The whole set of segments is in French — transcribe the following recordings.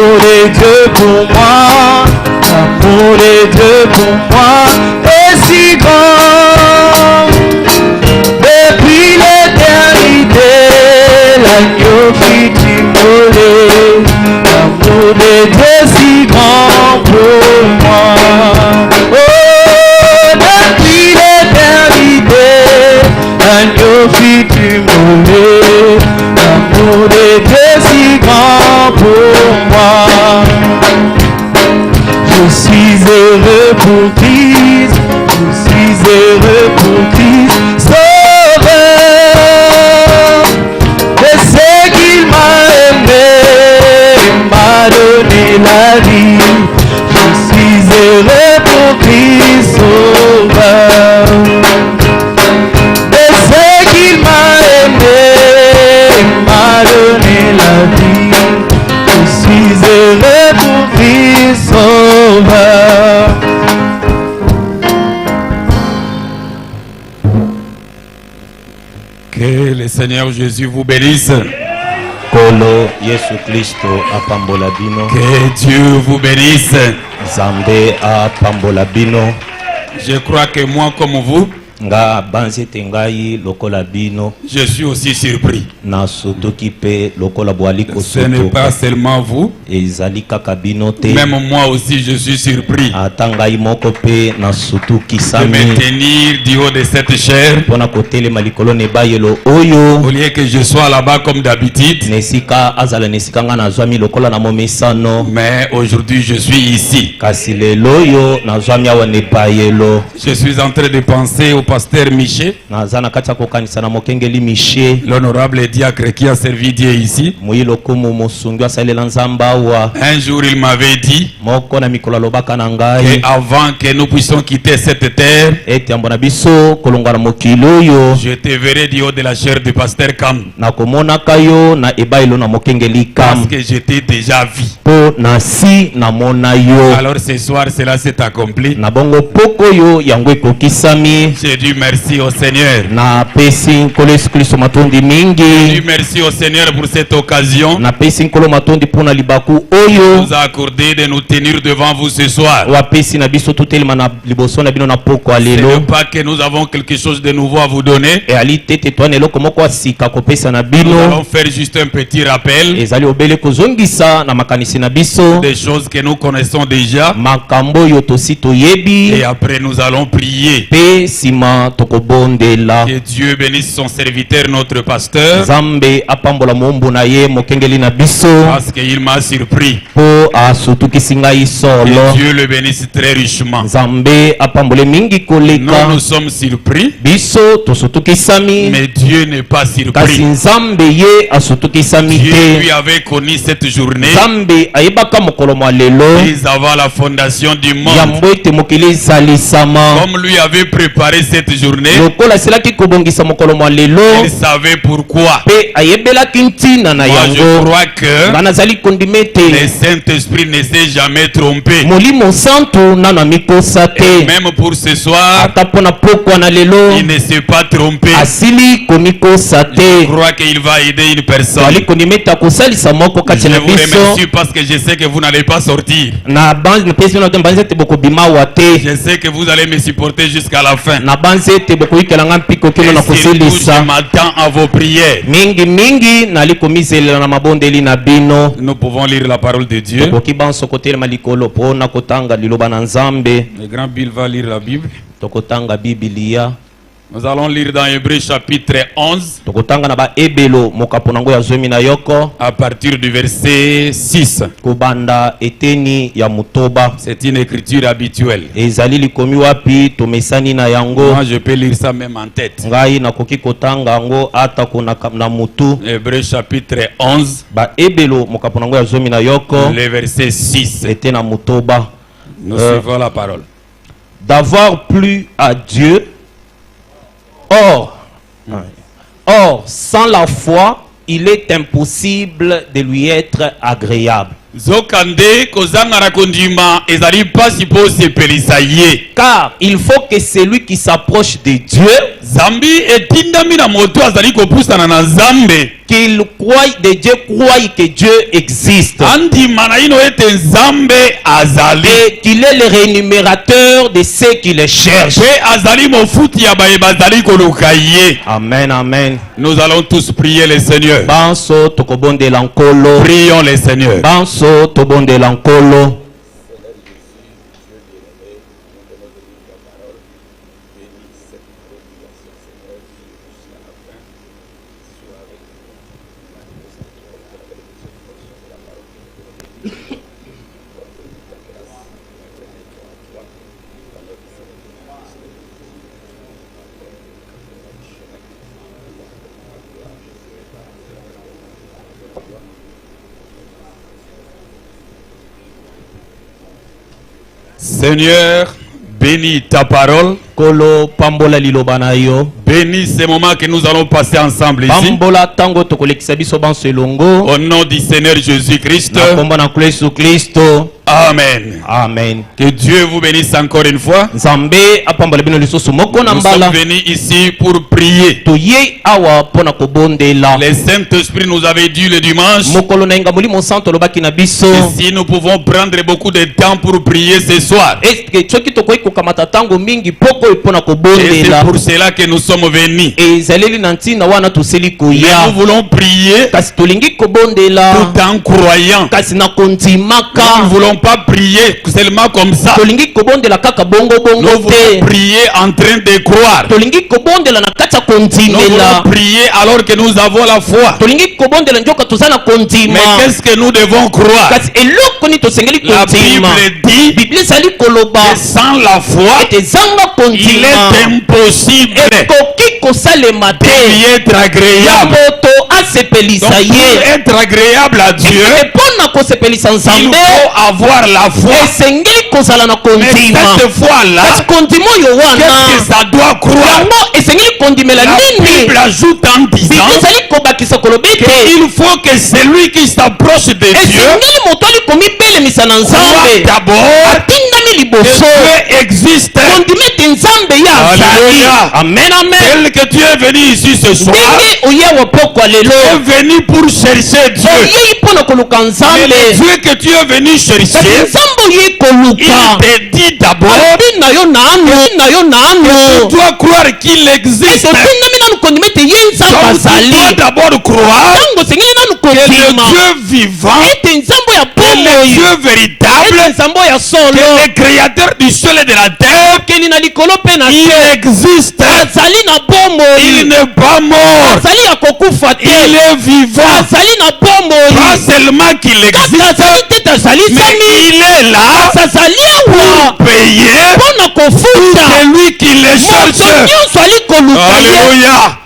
L'amour de Dieu pour moi, l'amour de Dieu pour moi est si grand. Depuis l'éternité, l'agneau fut immolé. L'amour de Dieu si grand pour moi. Oh, depuis l'éternité, l'agneau fut immolé. L'amour de Dieu si grand pour moi. Je suis heureux pour Christ, je suis heureux pour Christ, sauveur. Je sais qu'il m'a aimé, il m'a donné la vie. Je suis heureux pour Christ, sauveur. Je sais qu'il m'a aimé, il m'a donné la vie. Je suis heureux pour Christ, sauveur. Que le Seigneur Jésus vous bénisse. Kolo Yesu Kristo apambola bino. Que Dieu vous bénisse. Zambe apambola bino. Je crois que moi comme vous, Nga banzete ngai lokola bino. je suis aussi surpris. Na sotoki pe lokola bwaliko Ce n'est soto. pas seulement vous, Ezali kaka bino te. même moi aussi je suis surpris Ata ngai moko pe na sotoki de sami. me tenir du haut de cette chair. Pona kotelema likolo ne bayelo oyo. Au lieu que je sois là-bas comme d'habitude, Nesika azala nesika nga nazwami lokola na momesano. mais aujourd'hui je suis ici. Kasi lelo yo nazwami awa ne bayelo. Je suis en train de penser au pasteur Miché, Naza na kati ya kokanisa na mokengeli Miché. l'honorable diacre qui a servi Dieu ici. Moyilo komo mosungu asalela nzamba awa. Un jour il m'avait dit Moko na mikolo lobaka na que ngai. avant que nous puissions quitter cette terre, Ete ambona biso kolonga na mokili oyo. je te verrai du haut de la chair du pasteur Kam, Na komonaka yo na ebailo na mokengeli parce kam. que je t'ai déjà vu. Po na si na mona yo. Alors ce soir cela s'est accompli. Na bongo poko yo yango ekokisami. J'ai dit merci au Seigneur. Na pesi nkolo Yesu Kristo matondi J'ai dit mingi. merci au Seigneur pour cette occasion. Na pesi nkolo matondi pona libaku oyo. Nous a accordé de nous tenir devant vous ce soir. Wapesi na biso tutelema na liboso na bino na poko Ce n'est alelo. pas que nous avons quelque chose de nouveau à vous donner. E ali tete twana eloko moko asika kopesa na Nous bino. allons faire juste un petit rappel Ezali obele kozongisa na makanisi na biso. des choses que nous connaissons déjà. Makambo oyo tosi toyebi. Et après nous allons prier. Pe sima tokobondela. Que Dieu bénisse son serviteur, notre pasteur, Zambe apambola mombo na ye mokengeli na biso. parce qu'il m'a surpris. Po asutukisi ngai Que solo. Dieu le bénisse très richement. Zambe apambole mingi Nous, koleka. nous sommes surpris, Biso tosutukisami. mais Dieu n'est pas Kasi surpris. nzambe ye asutukisami Dieu lui te. avait connu cette journée Nzambe ayebaka mokolo mwa lelo. dès avant la fondation du monde. Yambo ete mokili ezalisama. Comme lui avait préparé cette journée, Lokola asilaki kobongisa mokolo mwa lelo. il savait pourquoi. Pe ayebelaki ntina na Moi, je yango. crois que Nga nazali kondima le ete Saint-Esprit ne s'est jamais trompé. molimo santu nano amikosa Et te. même pour ce soir, Ata mpona pokwa na lelo il ne s'est pas trompé. asili komikosa Je te. crois qu'il va aider une personne. Twali kondima ete akosalisa moko kati Je na vous biso. remercie parce que je sais que vous n'allez pas sortir. Na banzi napesi bino te mbanzi ete bokobima awa te. Je sais que vous allez me supporter jusqu'à la fin. Na banzi ete bokoyikelanga mpiko kino na Et surtout, je kosilisa. m'attends à vos prières. Mingi nali komiselela na mabondeli na bino. Nous pouvons lire la parole de Dieu. Tokoki banso kotelema likolo mpona kotanga liloba na Nzambe. Le grand Bill va lire la Bible. Tokotanga Biblia. Nous allons lire dans Hébreux chapitre 11 Tokotanga na ba ebelo mokapo nango ya zomi na yoko. à partir du verset 6. Kobanda eteni ya mutoba. C'est une écriture habituelle. Ezali likomi wapi tomesani na yango. Moi, je peux lire ça même en tête. Ngai nakoki kotanga yango ata kuna na mutu. Hébreux chapitre 11, Ba ebelo mokapo nango ya zomi na yoko. le verset 6. Ete na mutoba. Nous suivons la parole. D'avoir plu à Dieu. Or, sans la foi, il est impossible de lui être agréable. Zokande kozangara kondima ezali pasi po sepelisa ye. Car il faut que celui qui s'approche de Dieu Zambi etindami na moto azali kopusana na Nzambe. Qu'il croie de Dieu, croie que Dieu existe. Andi manaino ete Nzambe azali. Et qu'il est le rémunérateur de ceux qui le cherchent. Pe azali mofuti ya baye bazali koluka ye. Amen, amen. Nous allons tous prier le Seigneur. Banso tokobonde lankolo. Prions le Seigneur. Banso tobonde lankolo. Seigneur, bénis ta parole. Kolo pambola lilobana yo. Bénis ces moments que nous allons passer ensemble ici. Pambola tango tokolekisa biso banso elongo. Au nom du Seigneur Jésus-Christ. Na komba na Yesu Kristo. Amen. Amen. Que Dieu vous bénisse encore une fois. Nzambe apambola bino lisusu moko na Nous mbala. sommes venus ici pour prier. Toye awa pona kobondela. Le Saint-Esprit nous avait dit le dimanche. Mokolo na inga molimo santo lobaki na biso. Si nous pouvons prendre beaucoup de temps pour prier ce soir. Est-ce que soki tokoki kokamata tango mingi poko epona Et kobondela. c'est pour cela que nous sommes venus. Ezaleli na ntina wana toseli Mais koya. nous voulons prier Kasi tolingi kobondela. tout en croyant. Kasi na Nous kondimaka. ne voulons pas prier seulement comme ça. Tolingi kobondela kaka bongo Nous bongo voulons te. prier en train de croire. Tolingi kobondela na kati ya Nous kondimela. voulons prier alors que nous avons la foi. Tolingi kobondela njoka toza na kondima. Mais qu'est-ce que nous devons croire? Kasi eloko ni tosengeli La kondima. Bible dit Biblia ezali koloba que sans la foi, ete zanga il kondima est impossible ekoki kosalema d'y te être ya agréable. moto Donc, asepelisa pour ye. être agréable à Dieu, epona kosepelisa il nzambe faut avoir la foi. esengeli kozala na Mais kondima. cette foi-là, kasi kondima oyo qu'est-ce que wana ça doit croire? yango esengeli kondimela La nini. Bible ajoute en disant Biblia ezali kobakisa koloba ete qu'il faut que celui qui s'approche de Dieu esengeli moto ali komibelemisa na croit nzambe d'abord atindami que liboso Dieu existe. kondima ete nzambe ye azali. Alléluia. Amen, amen. Tel que tu es venu ici ce soir, ndenge oyewa pokwa tu es lelo venu pour chercher Dieu. oyei mpona koluka Mais le nzambe. Dieu que tu es venu kasi chercher, nzambe oyei il koluka te dit d'abord, abi na yo nanu tu dois croire qu'il existe. etotindami nanu kondima ete ye nzambe Donc tu dois azali. d'abord croire ntango osengeli nanu que le kondima Dieu vivant, ete nzambe ya que le bomoi Dieu ete véritable, nzambe ya que solo le créateur du ciel et de la terre, okeli na likolo mpe na il se existe. azali na Il bomoi n'est pas mort. azali ya kokufa Il te est vivant. azali na Pas bomoi seulement qu'il kaka existe, azali te mais tazalisami il est là kasi azali awa pour payer mpona kofuta celui qui le moto cherche. nyonso ali koluka ye. Alléluia.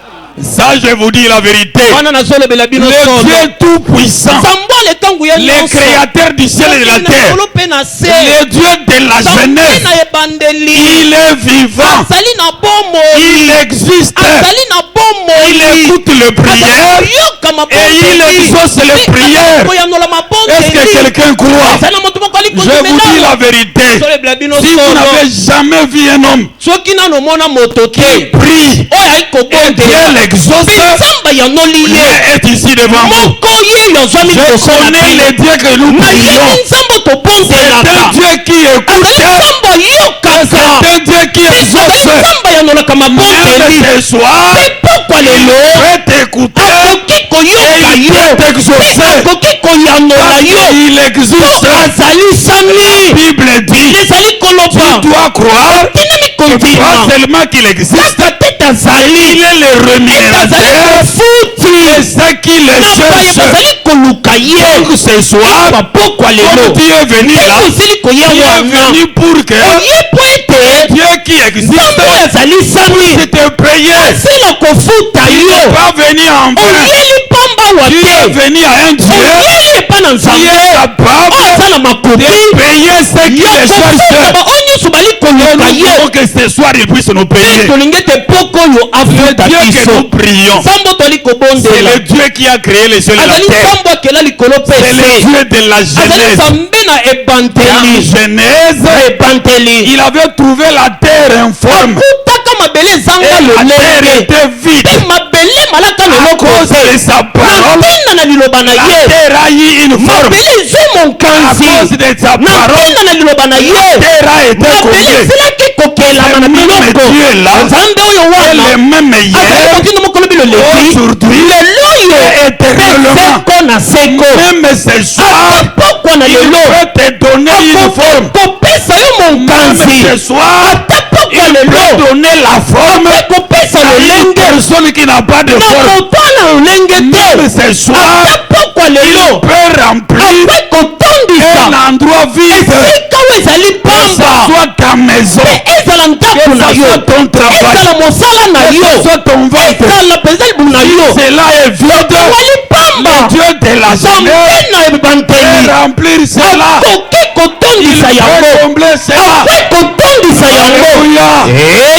Ça, je vous dis la vérité. wana nazolobela bino Le solo Dieu tout-puissant, nzambe ale ntango ya le nyonso créateur du ciel et de la okeli na terre, likolo mpe na se le Dieu de la nzambe jeunesse, na ebandeli il est vivant. azali na bomoi Il existe. azali na Il bomoi écoute les prières yoka et il exauce les prières. koyanola Est-ce que mabondeli quelqu'un croit? ezali na moto moko ali Je vous dis la vérité. solebela bino Si vous solo n'avez jamais vu un homme soki nano omona moto te prie oyo ali et kobondela Dieu l'exauce, mpe nzambe yanoli ye Dieu est ici devant vous. moko ye yo azwami Je liboso na connais bino le Dieu que nous nayebi prions. nzambe C'est un tobonzelaka Dieu qui écoute. azali nzambe ayokaka C'est un Dieu qui azali exauce. nzambe ayanolaka mabondeli Même ce soir, mpe pokwa lelo peut t'écouter akoki koyoka et il yo peut t'exaucer. akoki koyanola Parce yo qu'il existe. azalisami La Bible dit, ezali koloba tu dois croire tindami pas kondima seulement qu'il existe, kaka te tazali il est le azali rémunérateur kofuti de ceux qui le na baye cherchent. bazali koluka ye Donc ce soir, bapokwa comme lelo tu es venu là, osili tu koya es wana venu pour que oye po ete Dieu qui existe nzambe oyo azalisami puisse te payer. asila kofuta Tu yo n'es pas venu en vain. oyeli pamba wa Tu es te venu à un Dieu oyeli epa na qui nzambe est capable oyo aza na makoki de payer ceux qui ya le kofuta cherchent. baoyo nyonso bali Et koluka nous ye voulons que ce soir il puisse nous payer. tolingi ete poko oyo Le afuta Dieu que biso nous prions, nzambe toli c'est kobondela le Dieu qui a créé les cieux et la azali terre. nzambe akela likolo mpe C'est le se Dieu de la azali Genèse. nzambe na En ebanteli Genèse, ebanteli il avait trouvé la terre informe. akutaka mabele zanga Et la terre lolenge. était vide. Pe mabele malaka À loloko cause te. de sa parole, Napenda na liloba na la ye. terre a eu une forme. Mabele zwi À monkanzi. cause de sa parole, Napenda na liloba na la ye. terre a été Mabele comblée. esilaki kokelama na Le même biloko. Dieu est là. Nzambe oyo Et wana le même azali hier, kotinda mokolo biloleki aujourd'hui, lelo oyo et éternellement. seko na seko Même ce soir, pokwa na il lelo peut te donner une forme. kopesa yo Même monkanzi ce soir, ata pokwa il lelo peut donner la forme kopesa à une lolenge personne qui n'a pas de na forme. moto na lolenge Même te ce soir, ata pokwa il lelo peut remplir ape kotondisa un endroit vide. esika oyo ezali Que ce pamba soit ta maison, pe ezala ndako que na ce yo soit ton travail, ezala mosala na que yo ce soit ton ventre. ezala mpenza libumu na yo Cela est vide. wali pamba Dieu de la nzambe jeunesse na ebanteli peut remplir cela. akoki Il kotondisa peut yango combler cela. ape kotondisa yango Alléluia.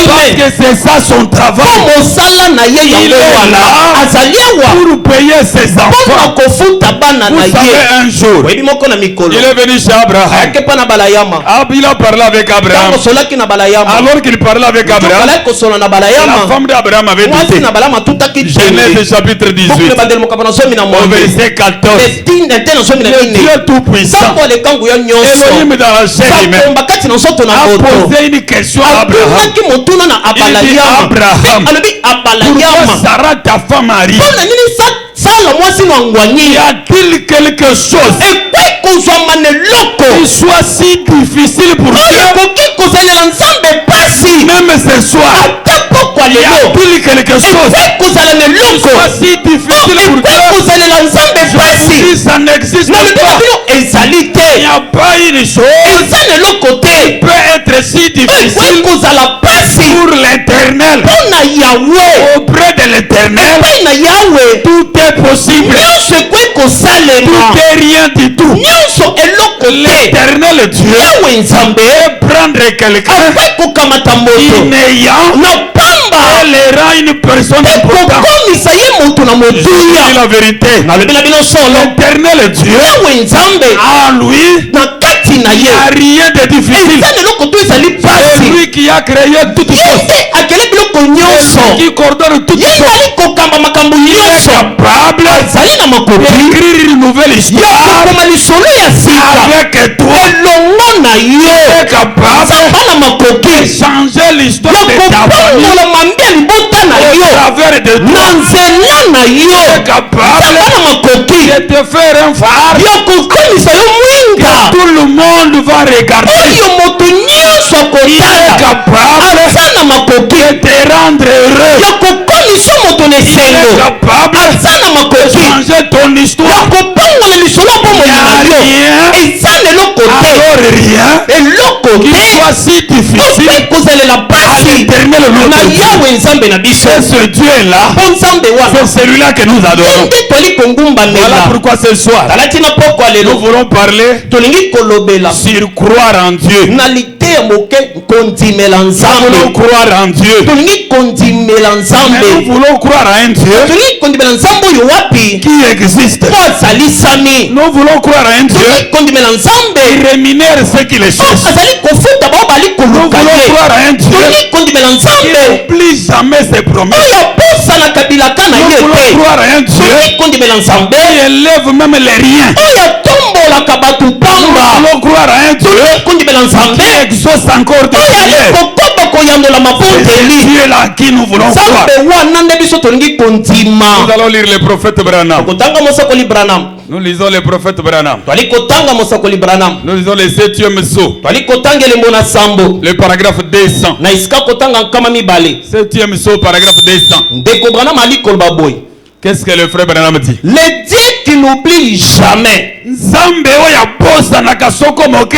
Parce amen que c'est ça son po travail. mosala na ye Il yango est wana là azali awa pour payer ses mpona enfants. kofuta bana na Vous savez, ye un jour, oyebi moko na mikolo il est venu chez Abraham. ayaki mpa na balayama Il a parlé avec Abraham. ntango osolaki na balayama Alors qu'il parlait avec Abraham, tokalaki kosola na la balayama femme d'Abraham avait mwasi dit, na balama atutaki Genèse chapitre 18, bokule bandeli mokaba na somi na au mwambe verset 14. etinda te na somi na Le mine Dieu Tout-Puissant, nzambo alekangu ya nyonso Elohim dans la chair humaine, bakomba kati na nzoto na a moto posé une question à Abraham. atunaki motuna na abalayama Abraham, alobi Pourquoi abalayama Sarah, ta femme, arrive? mpona nini sala mwasi na Y ngwanyi a-t-il quelque chose ekwe kozwama na eloko qui soit si difficile pour oyo Dieu? ekoki kozalela nzambe pasi Même ce soir, ata pokwa y lelo a-t-il quelque chose ekwe kozala na qui eloko soit si difficile pour ekwe Dieu? kozalela nzambe pasi Si ça n'existe na lobi na pas, bino ezali il te n'y a pas une chose eza na eloko te qui peut être si ekwe difficile kozala pasi pour l'éternel. mpona yawe Auprès de l'éternel, epai na yawe tout est possible. nyonso ekwe kosalema Tout est rien du tout. nyonso eloko te L'éternel Dieu yawe nzambe peut prendre quelqu'un akwe kokamata moto inayant na pamba et le rend une personne importante. kokomisa ye moto na Je dis motuya la vérité. nalobi na bino solo L'éternel Dieu, yawe nzambe en lui, na kati na il n'y ye a rien de difficile. eza na eloko to ezali C'est pasi lui qui a créé toutes ye choses, nde akele biloko nyonso qui coordonne toutes ye choses, nali kokamba makambo nyonso capable azali na makoki d'écrire une nouvelle ya histoire kokoma lisolo ya sika avec toi, elongo na yo est capable nzamba na makoki de changer l'histoire ya de ta famille kopangola mambe ya libota na au yo travers de na toi. nzela na yo Est capable nzamba na makoki de te faire un phare. ya kokomisa yo mwinga Tout le monde va regarder. oyo moto nyonso Il est akotala capable aza na makoki de te rendre heureux. ya kokomisa moto na Il est esengo capable aza na de makoki changer ton ya histoire. kopangola lisolo bomoi na yo Rien, eza na eloko te alors rien eloko qui te soit si difficile ope kozalela à pasi l'éternel na notre Dieu. yawe nzambe na biso C'est ce Dieu-là, mpo nzambe wana c'est celui-là que nous adorons. nde toli Voilà kongumbamela pourquoi ce soir, tala tina pokwa nous lelo voulons parler tolingi kolobela sur croire en Dieu. na liteya moke kondimela Nous voulons nzambe croire en Dieu. tolingi kondimela Mais nous nzambe voulons croire à un Dieu tolingi kondimela nzambe oyo wapi qui existe. mpo azalisami Nous voulons croire à un Dieu tolingi kondimela nzambe qui rémunère ceux qui le mpo cherchent. azali kofuta bao bali Nous koluka voulons ye croire à un Dieu tolingi kondimela qui nzambe n'oublie jamais ses promesses. oyo abosanaka bilaka na Nous ye voulons te croire à un Dieu tolingi kondimela nzambe qui élève même les riens. oyo atombolaka bato Nous pamba voulons croire à un Dieu tolingi kondimela nzambe qui exauce encore des oyo ali prières. kokoba koyandola C'est mabondeli Dieu-là à qui nous voulons croire. nzambe wana nde biso tolingi kondima Nous allons lire le prophète Branham. kotanga mosakoli branam Nous lisons le prophète Branham. twali kotanga mosakoli branam Nous lisons le 7e saut, twali kotanga elembo na sambo le paragraphe 200. na esika kotanga nkama mibale 7e saut, paragraphe 200. ndeko branam ali koloba boye Qu'est-ce que le frère Branham dit? le dieu qui n'oublie jamais Nzambe oyo abosanaka soko moke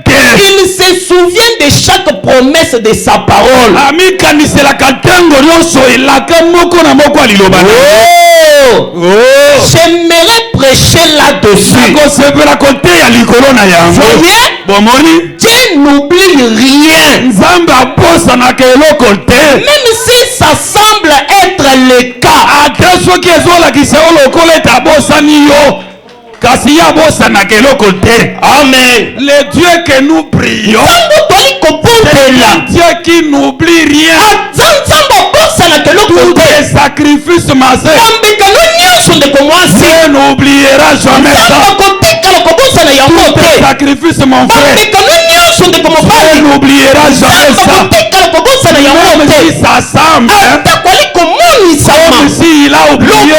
te. il se souvient de chaque promesse de sa parole Amikaniselaka ntango nyonso elaka moko na moko ya liloba na ye. Oh! j'aimerais prêcher là-dessus Nakosepela koteya likolo na yango. voyez Bomoni? Dieu n'oublie rien Nzambe abosanaka eloko te. même si ça semble être le cas Ata soki ezolakisa yo lokola ete abosani yo, kasi ye abosanaka eloko te. amen Le Dieu que nous prions, ntango toli c'est kobondela un Dieu qui n'oublie rien. aza Tous les sacrifices, ma sœur. Dieu n'oubliera jamais ça. Tous les sacrifices, mon frère. Dieu n'oubliera jamais ça. Même si ça semble, comme s'il a oublié.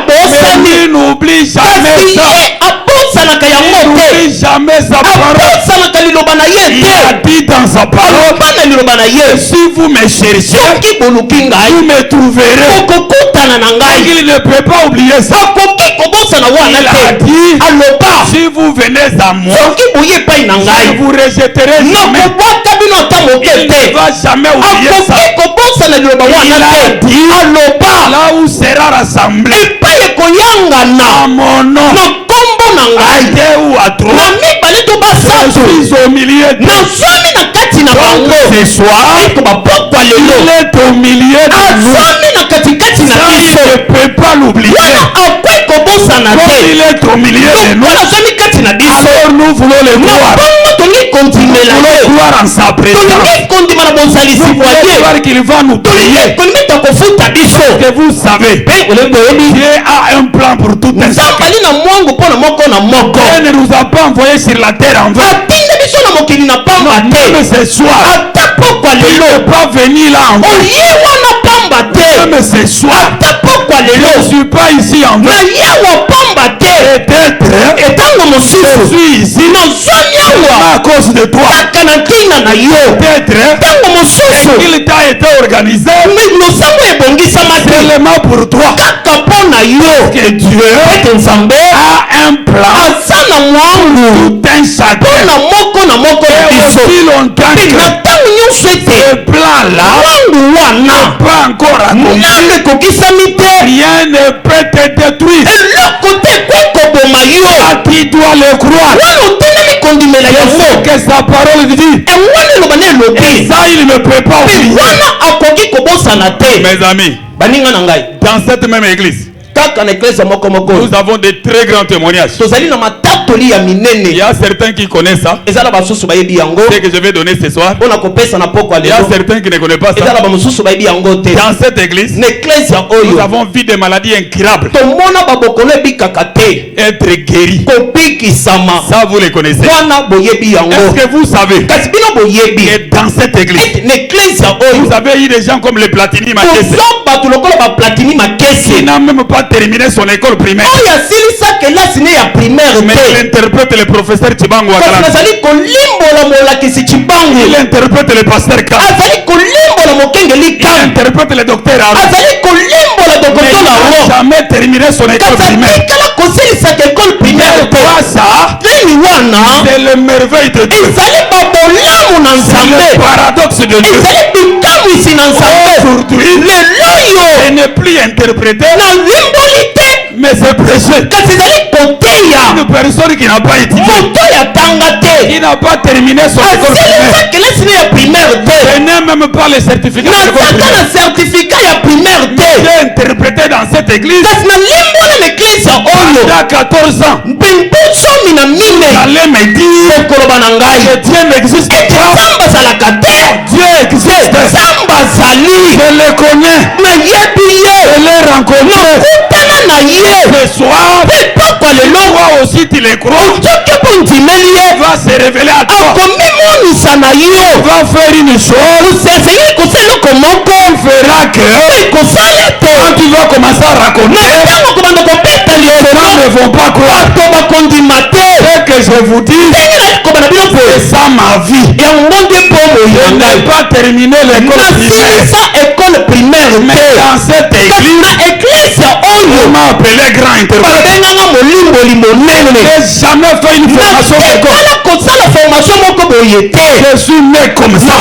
Mais lui n'oublie jamais ça. Il n'oublie jamais sa parole. Il a dit dans sa parole, si vous me cherchez, vous me trouverez. Il ne peut pas oublier ça. Il a dit, si vous venez à moi, je vous rejetterai jamais. Il ne va jamais oublier ça. Il a dit, là où sera rassemblé à mon nom, à deux ou à trois, je suis au milieu de ce soir. Il est au milieu de nous. Ça, il ne peut pas l'oublier. Comme il est au milieu de nous, alors nous voulons le voir. Nous voulons croire en sa présence. Nous voulons croire qu'il va nous prier. Que vous savez, Dieu a un plan pour tout un chacun. Dieu ne nous a pas envoyé sur la terre en vain. Même ce soir, il ne peut pas venir là en vain. Même ce soir, je ne suis pas ici en vain. Peut-être je suis ici à cause de toi. Peut-être qu'il t'a été organisé seulement pour toi. Que Dieu a un plan tout un chacun. Et aussi longtemps que ce plan-là n'est pas encore accompli, rien ne peut te détruire. À qui doit le croire? C'est que sa parole dit. Et ça, il ne peut pas oublier. Mes amis, dans cette même église, nous avons de très grands témoignages. Il y a certains qui connaissent ça, ce que je vais donner ce soir. Il y a certains qui ne connaissent pas ça. Dans cette église, nous avons vu des maladies incurables être guéris. Ça, vous les connaissez. Est-ce que vous savez que dans cette église, vous avez eu des gens comme le Platini Makese qui n'a même pas terminé son école primaire. Mais il interprète le professeur Chibangu Akalana. Il interprète le pasteur K. Il interprète le docteur Aro. Mais il n'a jamais terminé son école primaire. Toi, ça, c'est le merveille de Dieu. C'est le paradoxe de Dieu. Aujourd'hui, ce n'est plus interprété, mais c'est prêché. Une personne qui n'a pas étudié, qui n'a pas terminé son école primaire, ce n'est même pas le certificat primaire. J'ai interprété dans cette église il y a 14 ans. J'allais me dire que Dieu n'existe pas. Dieu existe. Je le connais. Je l'ai rencontré. Ce soir, toi aussi tu le crois. Il va se révéler à toi. Il va faire une chose. Il fera que quand tu vas commencer à raconter, les gens ne vont pas croire. Ce que je vous dis, c'est ça ma vie. Je n'ai pas terminé l'école primaire. Mais dans cette église, on m'a appelé grand interprète. Je n'ai jamais fait une formation d'école. Je suis né comme ça.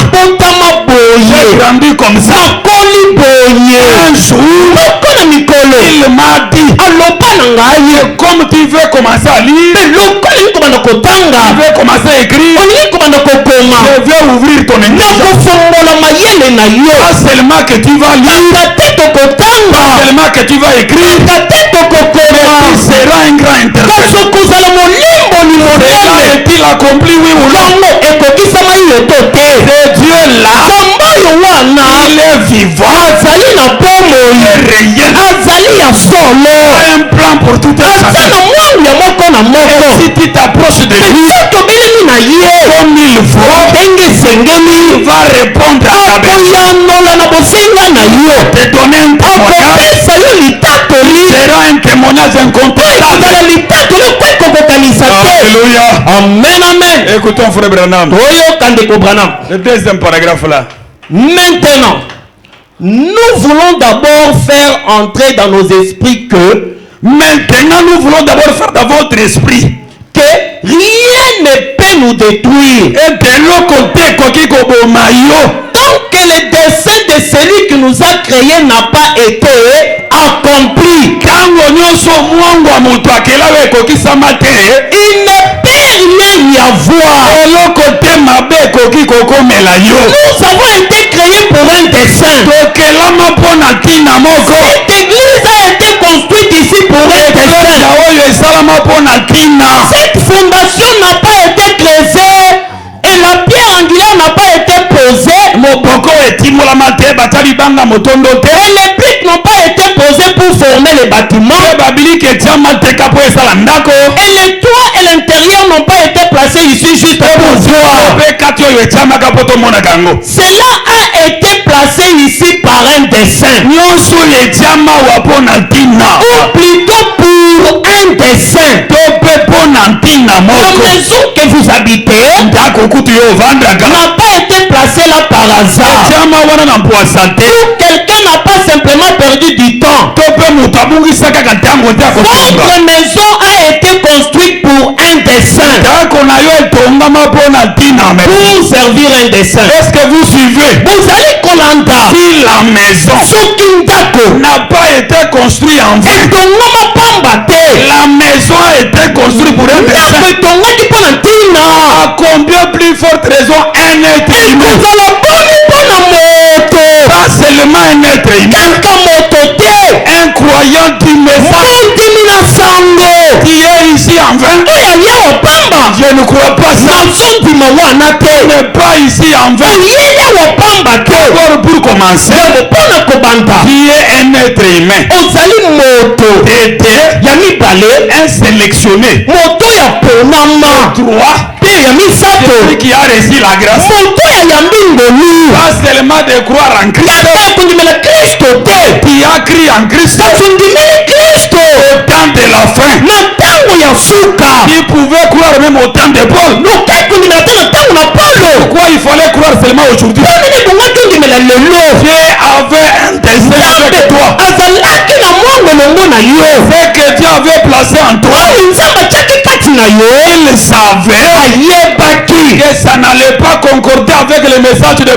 J'ai grandi comme ça. Un jour, il m'a dit, comme tu veux commencer à lire, tu veux commencer à écrire, je vais ouvrir ton intelligence. Pas seulement que tu vas lire, pas seulement que tu vas écrire, mais tu seras un grand interprète. Est-il accompli, oui ou non? C'est Dieu là Il est vivant. Réel. Un plan pour tout un chacun. Et si tu t'approches de lui, comme il faut, il va répondre à ta besoin. Te donner un témoignage sera un témoignage incontestable. Alléluia. Amen, amen. Écoutons frère Branham. Le deuxième paragraphe là. Maintenant, nous voulons d'abord faire entrer dans nos esprits que Maintenant, nous voulons d'abord faire dans votre esprit rien ne peut nous détruire. et de l'autre côté, Tant que le dessein de celui qui nous a créés n'a pas été accompli, il ne peut rien y avoir. Nous avons été créés pour un dessein. Cette église a été construite ici pour un dessein. Cette fondation n'a pas été creusée et la pierre angulaire n'a pas été posée. Et les briques n'ont pas été posées pour former les bâtiments. Et les toits et l'intérieur n'ont pas été placés ici juste pour voir. Cela a été placé ici par un dessein. Ou plutôt pour un dessein. La maison que vous habitez n'a pas été placée là par hasard. Quelqu'un n'a pas simplement perdu du temps. Votre maison a été construite pour un dessein. Pour servir un dessein. Est-ce que vous suivez? Vous allez kolanda. Si la maison n'a pas été construite en vain, la maison a été construite pour un dessein. À combien plus forte raison un être humain? Pas seulement un être humain, un croyant du message qui est ici en vain. Je ne crois pas ça. Tu n'es pas ici en vain. D'abord pour commencer, qui est un être humain, un sélectionné, droit, celui qui a reçu la grâce, pas seulement de croire en Christ, qui a cru en Christ au temps de la fin, qui pouvait croire même au temps de Paul. Pourquoi il fallait croire seulement aujourd'hui? Dieu avait un dessein avec toi. Ce que Dieu avait placé en toi, il savait que ça n'allait pas concorder avec le message de Paul.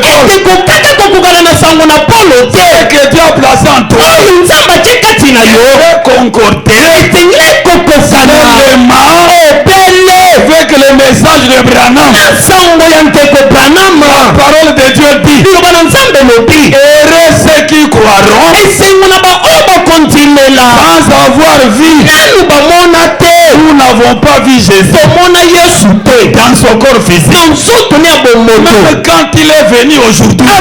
Ce que Dieu a placé en toi, il devait concorder seulement avec le message de Branham. La parole de Dieu dit, heureux ceux qui croiront sans avoir vu. Nous n'avons pas vu Jésus dans son corps physique. Même quand il est venu aujourd'hui,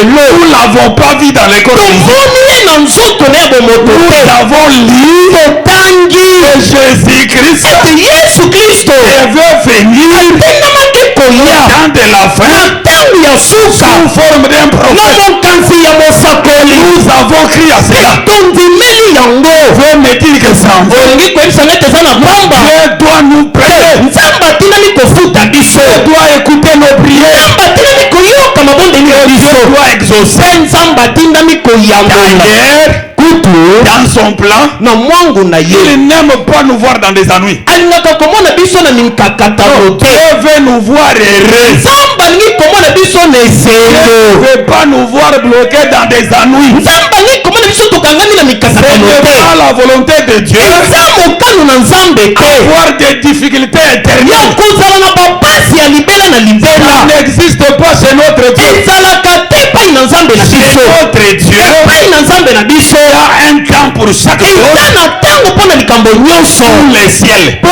nous l'avons pas vu dans le corps physique. Nous avons lu que Jésus-Christ devait venir au temps de la fin sous forme d'un prophète. Nous avons crié à cela. Vous me dire que ça en fait. Dieu doit nous prier. Dieu doit écouter nos prières. Dieu doit exaucer. D'ailleurs, dans son plan, il n'aime pas nous voir dans des ennuis. Dieu veut nous voir heureux. Dieu ne veut pas nous voir bloqués dans des ennuis. Ce n'est pas la volonté de Dieu avoir des difficultés éternelles. Ça n'existe pas chez notre Dieu. Chez notre Dieu, il y a un temps pour chaque chose sous le ciel. Il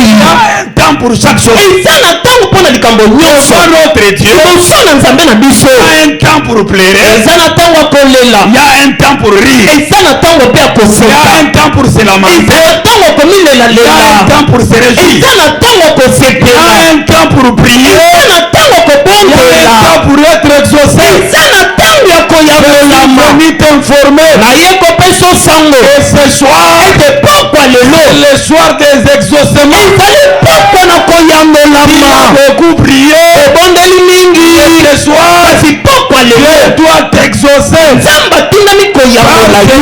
y a un temps pour chaque chose. eza na ntango mpo na likambo nyonso. Notre Dieu liboso na nzambe na biso a un temps pour pleurer. eza na ntango ya kolela, Il y a un temps pour rire. eza na ntango mpe ya Il y a koseka, un temps pour se eza lamenter. na ntango ya Il y a un komilela-lela, temps pour se réjouir. eza na ntango ya Il y kosepela, a un temps pour prier. eza na ntango ya Il y a un kobongola, temps pour être exaucé. eza na ntango ya koyambolama. Venu t'informer. naye kopesa osango Et ce soir, ete pokwa lelo le soir des exaucements, ezali pokwa na il a koyambolama. beaucoup prié. obondeli mingi Ce soir, kasi pokwa Dieu lelo doit t'exaucer. nzambe atindami koyambola yo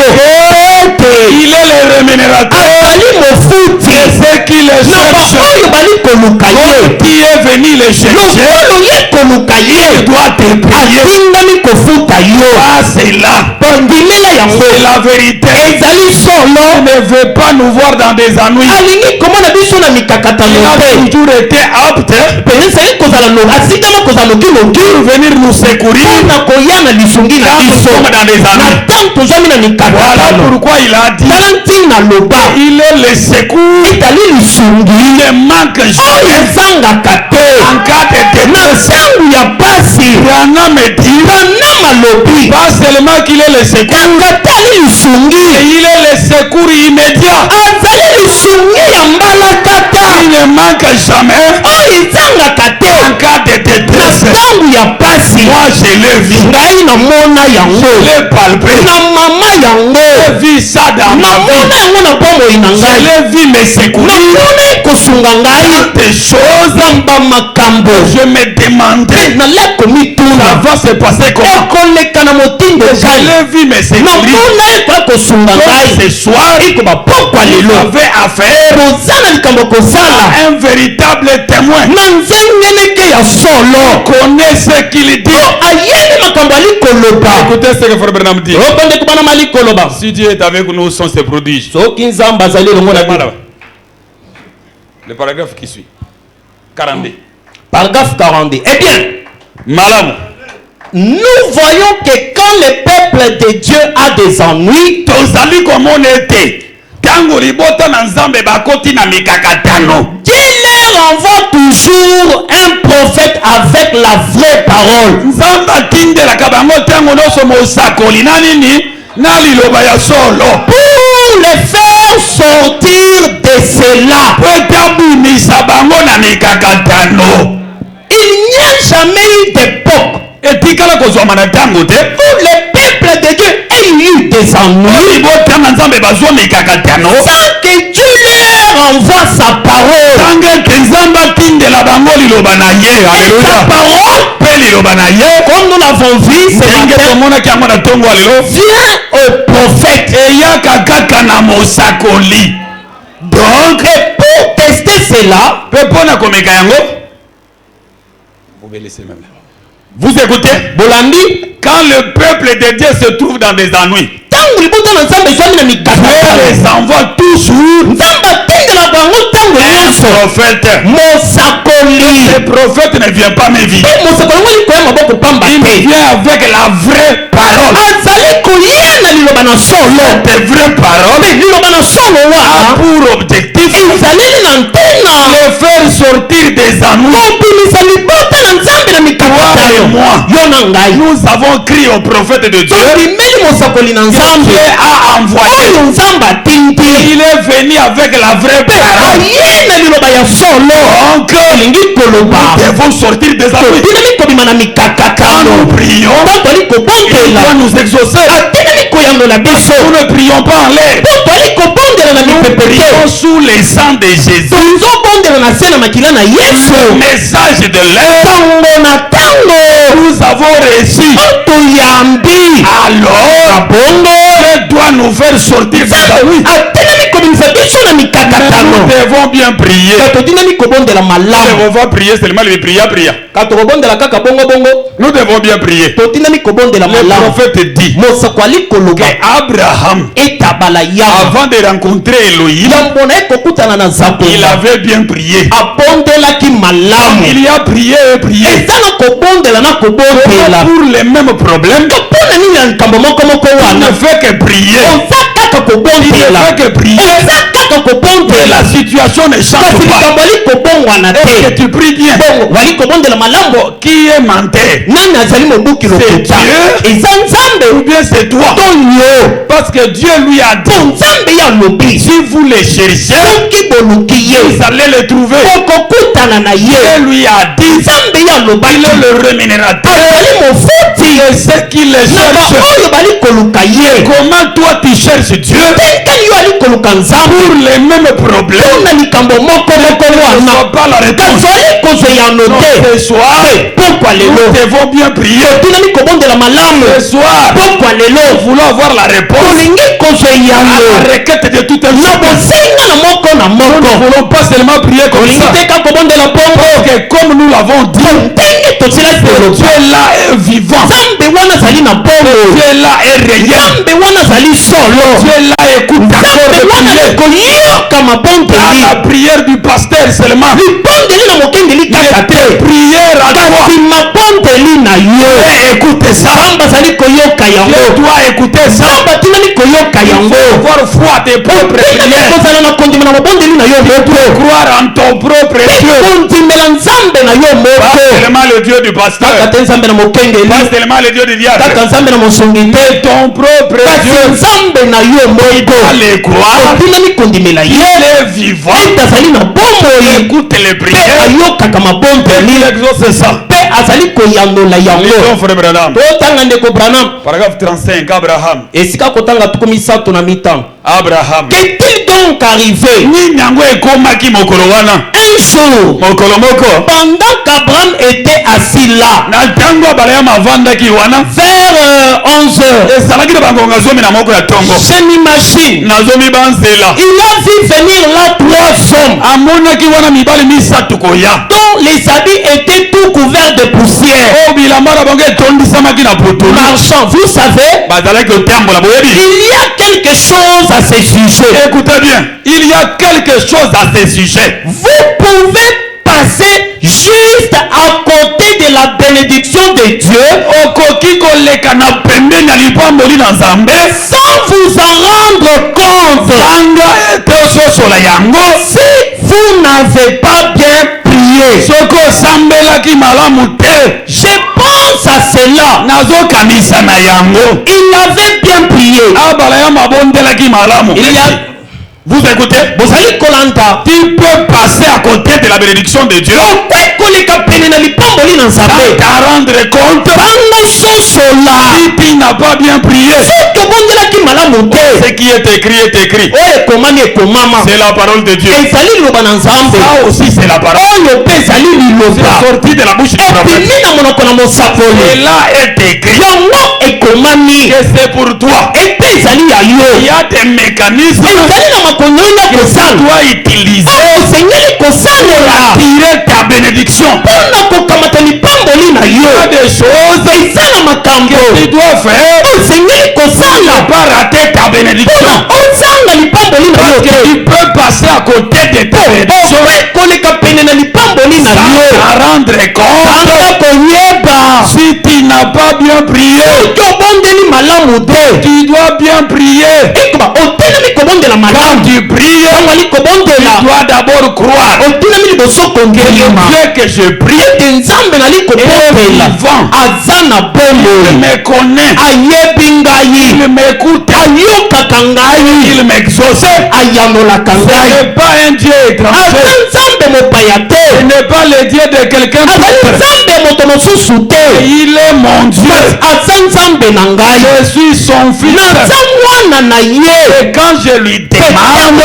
ete Il est le rémunérateur azali mofuti de ceux qui le na cherchent. baoyo bali koluka ye. Qui est venu le chercher, lokolo ye koluka il ye doit te payer. atindami kofuta yo. Ah, c'est là. ndimela yango C'est la vérité. ezali Il solo. ne veut pas nous voir dans des ennuis. alingi komona biso na mikakatano Il a te toujours été apte ezali kozala asikama kozala lokiloki pour venir nous secourir mpona koya na lisungi na quand nous biso sommes dans des na ennuis. ntango tozwami na Voilà mikakatano. pourquoi il a dit tala ntina loba il est le secours. etali lisungi Il ne manque oyo jamais ezangaka te en cas de na détresse. ntango ya pasi. Brana me dit bana malobi pas seulement qu'il est le secours, kaka tali lisungi mais il est le secours immédiat. azali lisungi ya mbalakata Il ne manque jamais oyo ezangaka te en cas de na détresse. ntango ya pasi. Moi je l'ai vu, ngai namona yango je l'ai palpé, na mama yango j'ai vu ça dans ma vie. namona yango na bomoi na Je ngai l'ai vu me secourir namona ekosunga ngai des choses. na bamakambo. Je me demandais naleko ça mituna va se passer comment. ekoleka na motindo Je ngai l'ai vu me secourir. namona ekoya kosunga Donc ngai ce soir, ekoba pokwa il lelo avait affaire toza na likambo kozala à un véritable témoin. na nzengeneke ya solo Connaît ce qu'il dit. ayebi makambo ali koloba. Écoutez ce que Frère Branham dit. obandeko bana mali koloba Si Dieu est avec nous, sont ses prodiges. soki nzambe azali elongo na bino. Le paragraphe qui suit. 42. Paragraphe 42. Eh bien, Malam. nous voyons que quand le peuple de Dieu a des ennuis, Tozali comme on était. Tango libota na nzambe bakoti na mikakatano. Dieu leur envoie toujours un prophète avec la vraie parole. Nzamba tindelaka bango tango nyonso mosakoli na nini na liloba ya solo. Pour les faire sortir de cela. Po etabimisa bango na mikakatano. Il n'y a jamais eu d'époque Etikala kozwama na tango te. où le peuple de Dieu ait eu des ennuis Libotanga nzambe bazwa mikakatano. sans que Dieu leur envoie sa parole. Tanga ke nzamba tindela bango liloba na ye. Sa Alléluia. parole, Pe liloba na ye. comme nous l'avons vu ce Ndenge matin, tomonaki yango na ntongo ya lelo. vient au prophète. Eyaka kaka na mosakoli. Donc Et pour tester cela, pe mpona komeka yango. Vous écoutez? Bolandi, Quand le peuple de Dieu se trouve dans des ennuis, tangu libuto na nzambe ezwami na Dieu mikakatano, les envoie toujours nzambe atindela bango ntango un nyonso prophète. mosakoli. Le prophète ne vient pas me vite. Mpe mosakoli ngo likoya maboko pamba Il te vient avec la vraie parole. azali koya na liloba na solo. Des vraies paroles Mpe liloba na solo a wana pour objectif ezaleli na ntuna de faire sortir des ennuis. kobimisa libota na nzambe na mikakatano. Yo na ngai Nous avons crié au prophète de Dieu. tobimeli mosakoli na nzambe Dieu a envoyé. oyo nzambe atindi Il est venu avec la vraie parole. aye na liloba ya solo. Donc, olingi koloba nous devons sortir des ennuis. totindami kobima na Quand mikakatano. nous prions, mpo toli il doit kobondela nous exaucer. atindami koyangola biso. Nous ne prions pas en l'air. mpo toli kobondela na Nous mipepe prions te sous les sangs de Jésus. tozobondela na se na makila na yesu. Message de l'air, ntango na ntango nous avons reçu. toyambi Alors, bongo Dieu doit nous faire sortir des ennuis. atindami kobimisa biso na Nous mikakatano. devons bien prier. totindami kobondela Nous ne malamu. devons pas prier seulement le prier. kato kobondela kaka bongo Nous devons bien prier. totindami kobondela Le malamu. prophète dit mosako ali koloba que Abraham, etabala yawa avant de rencontrer Elohim, yambo na ye kokutana na il zakonga avait bien prié. abondelaki malamu. Il y a prié et prié. eza na kobondela na kobondela Pour les mêmes problèmes, mpona nini ya likambo moko on ne wana fait que prier. oza kaka Il ne fait que prier. Et la situation ne change pas. Est-ce que tu pries bien? Qui est menteur? C'est Dieu ou bien c'est toi? Parce que Dieu lui a dit, si vous les cherchez, vous allez le trouver. Dieu lui a dit, il est le rémunérateur et ceux qui le cherchent. Comment toi tu cherches Dieu pour les mêmes problèmes? Ne reçois pas la réponse. Donc ce soir, nous devons bien prier. Ce soir, nous voulons avoir la réponse à la requête de tout un chacun. Nous ne voulons pas seulement prier comme ça. Parce que comme nous l'avons dit, Dieu là est vivant. Dieu là est réel. Dieu là écoute d'accord de prier. À la prière du pasteur seulement. Prière à toi. Écoutez ça. Tu dois écouter ça. Il faut avoir foi à tes propres prières. Croire en ton propre Dieu. Pas seulement le Dieu du pasteur. Pas seulement le Dieu du diable. Mais ton propre Dieu. Tu dois les croire. Il est vivant. Écoute les prières. Il exauce ça. Paragraphe 35, Abraham. Abraham. Qu'est-il donc arrivé un jour pendant qu'Abraham était assis là vers 11 heures? Je m'imagine, il a vu venir là 3 hommes dont les habits étaient tout couverts de poussière. Marchant, vous savez, il y a quelque chose à ce sujet. Écoutez bien, il y a quelque chose à ce sujet. Vous pouvez passer juste à côté de la bénédiction de Dieu sans vous en rendre compte. Si vous n'avez pas bien prié, je pense à cela. Il avait bien prié. Vous écoutez? Tu peux passer à côté de la bénédiction de Dieu. T'as rendre compte. Si tu n'as pas bien prié, ce qui est écrit est écrit. C'est la parole de Dieu. Ça aussi c'est la parole. C'est sorti de la bouche du prophète. Et là est écrit que c'est pour toi. Il y a des mécanismes que tu dois utiliser pour attirer ta bénédiction. Il y a des choses que tu dois faire pour ne pas rater ta bénédiction. Parce que tu peux passer à côté de ta bénédiction sans t'en rendre compte. Si tu n'as pas bien prié, tu dois bien prier. Quand tu pries, tu dois d'abord croire que le Dieu que je prie est vivant. Il me connaît. Il m'écoute. Il m'exauce. Ce n'est pas un Dieu étranger. Ce n'est pas le Dieu de quelqu'un d'autre. Il est mon Dieu. Je suis son fils. Et quand je lui demande,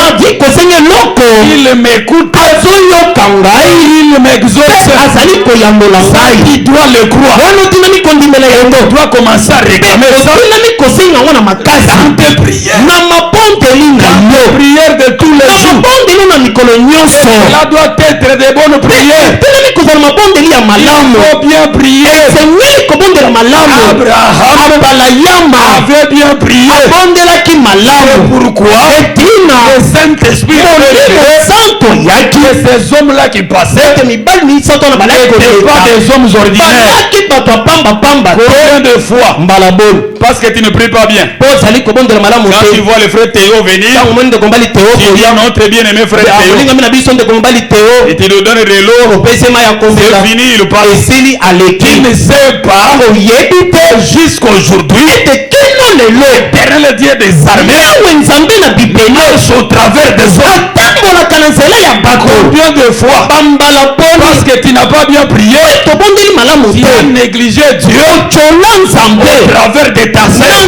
il m'écoute. Il m'exauce. Ça, tu dois le croire. Tu dois commencer à réclamer ça dans tes prières. Prières de tous les jours. Cela doit être des bonnes prières. Il faut bien prier. Abraham avait bien prié. C'est pourquoi le Saint-Esprit que ces hommes-là qui passaient n'étaient pas des hommes ordinaires. Combien de fois? Parce que tu ne pries pas bien. Quand tu vois le frère Théo venir, tu dis notre bien-aimé frère Théo, et tu lui donnes de l'eau, c'est fini, il passe. Il ne sait pas jusqu'aujourd'hui, l'Éternel Dieu des armées marche au travers des hommes. Combien de fois? Parce que tu n'as pas bien prié, tu as négligé Dieu au travers de ta sœur.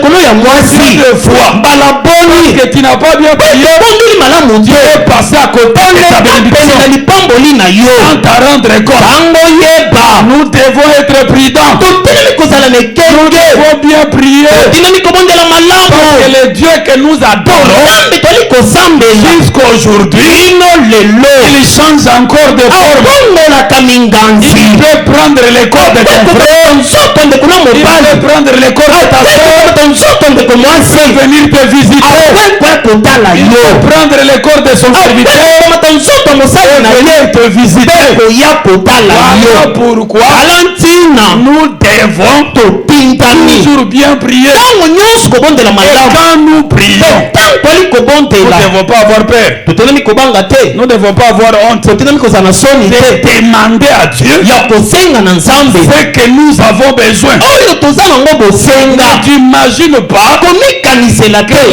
Combien de fois? Parce que tu n'as pas bien prié, Dieu est passé à côté de ta bénédiction. Sans t'en rendre compte, nous devons être prudents. Nous devons bien prier. Parce que le Dieu que nous adorons, jusqu'aujourd'hui, il change encore de forme. Il peut prendre les corps de ton frère, il peut prendre les corps de ta soeur, il peut venir te visiter, il peut prendre les corps de son serviteur et venir te visiter. Voilà pourquoi nous devons toujours bien prier. Et quand nous prions, nous ne devons pas avoir peur. Nous ne devons pas avoir honte de demander à Dieu ce que nous avons besoin. Tu n'imagines pas que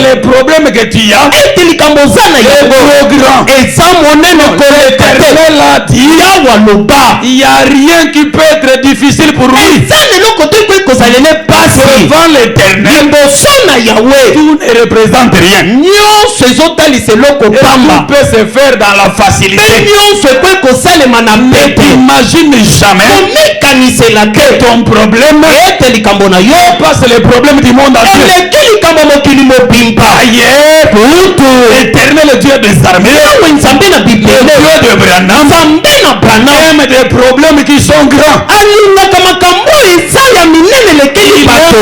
les problèmes que tu as est trop grand. L'Éternel a dit, il n'y a rien qui peut être difficile pour lui. Devant l'Éternel, tout ne représente rien. Tout peut se faire dans la facilité. Mais t'imagines jamais que ton problème passe le problème du monde entier. L'Éternel Dieu des armées, le Dieu de Branham, aime des problèmes qui sont grands.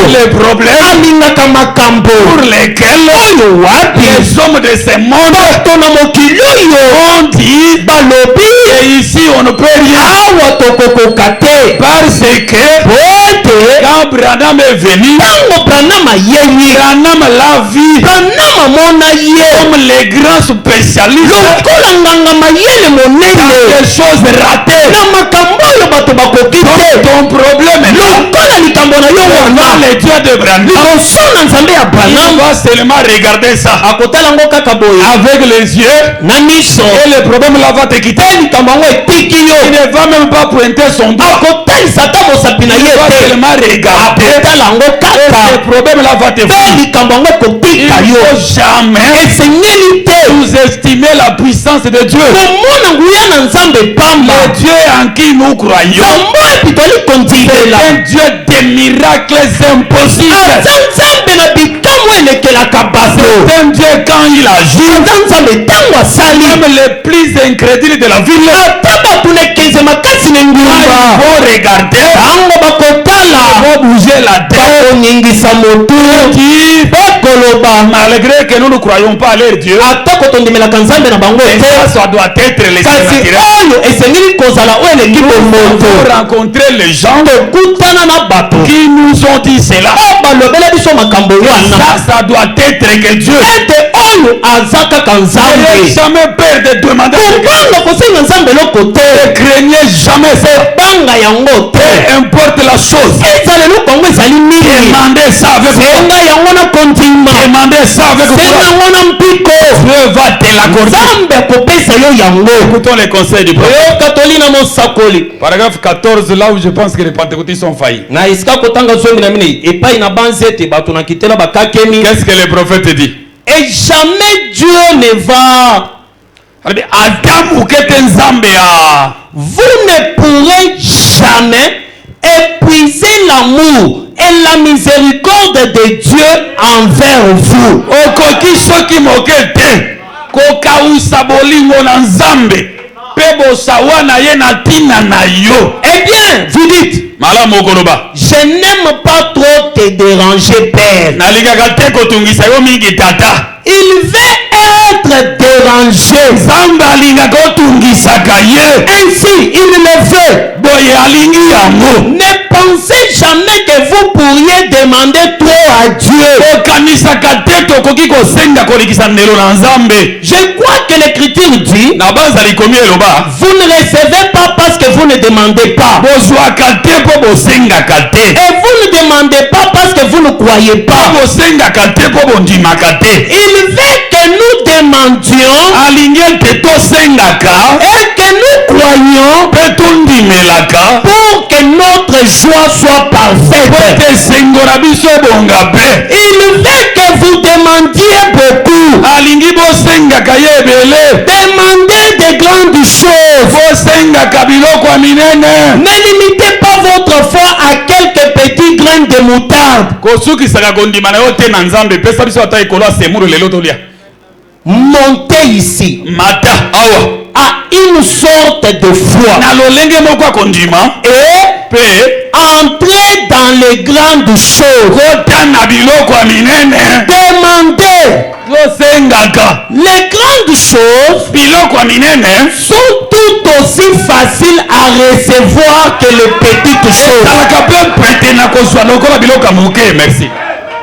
Les problèmes pour lesquels les hommes de ce monde ont dit et ici on ne peut rien parce que quand Branham est venu, Branham l'a vu comme les grands spécialistes dans des choses ratées. Ton problème est là. Le Dieu de Branham, il va seulement regarder ça avec les yeux et le problème là va te quitter. Il ne va même pas pointer son doigt. Il va seulement regarder et le problème là va te faire. Il ne faut jamais sous-estimer la puissance de Dieu. Le Dieu en qui nous croyons, c'est un Dieu des miracles impossibles. C'est un Dieu quand il agit, même les plus incrédules de la ville, il faut regarder, il faut bouger la tête, malgré que nous ne croyons pas à leur Dieu. Et ça doit être l'esprit naturel. Nous avons rencontré les gens qui nous ont dit cela. Ça doit être que Dieu n'ayez jamais peur de demander. Ne craignez jamais ça. Peu importe la chose, demandez ça avec foi. Demandez ça avec foi. Dieu va te l'accorder. Écoutons les conseils du prophète. Paragraphe 14, là où je pense que les pentecôtistes sont faillis. Qu'est-ce que le prophète dit? Et jamais Dieu ne va. Vous ne pourrez jamais épuiser l'amour et la miséricorde de Dieu envers vous. Eh bien, vous dites, je n'aime pas trop te déranger, Père. Il veut être déranger. Nzambe alingaka otungisaka ye. Ainsi, il le fait. Boye alingi yango. Ne pensez jamais que vous pourriez demander trop à Dieu. Okanisaka te tokoki kosenga kolekisa ndelo na Nzambe. Je crois que l'écriture dit, Na bazali komi eloba. vous ne recevez pas parce que vous ne demandez pas. Bozwaka te po bosengaka te. Et vous ne demandez pas parce que vous ne croyez pas. Bosengaka te po bondimaka te. Il veut que nous demandions Alingi ete tosengaka et que nous croyions mpe tondimelaka pour que notre joie soit po parfaite. ete esengo na biso ebonga mpe. Il veut que vous demandiez beaucoup. Alingi bosengaka ye ebele. Demandez de grandes choses. Bosengaka biloko ya minene. Ne limitez pas votre foi à quelques petits grains de moutarde. Kosukisaka kondima na yo te na Nzambe. Pesa biso ata ekolo ya semuru lelo tolia. Montez ici Mata awa. à une sorte de foi Na lolenge moko ya kondima. et Pe entrez dans les grandes choses. kota na biloko ya minene. Demandez. Bosengaka Les grandes choses biloko ya minene. sont tout aussi faciles à recevoir que les petites choses. Talaka pe prete na kozwa lokola biloko ya moke. Merci.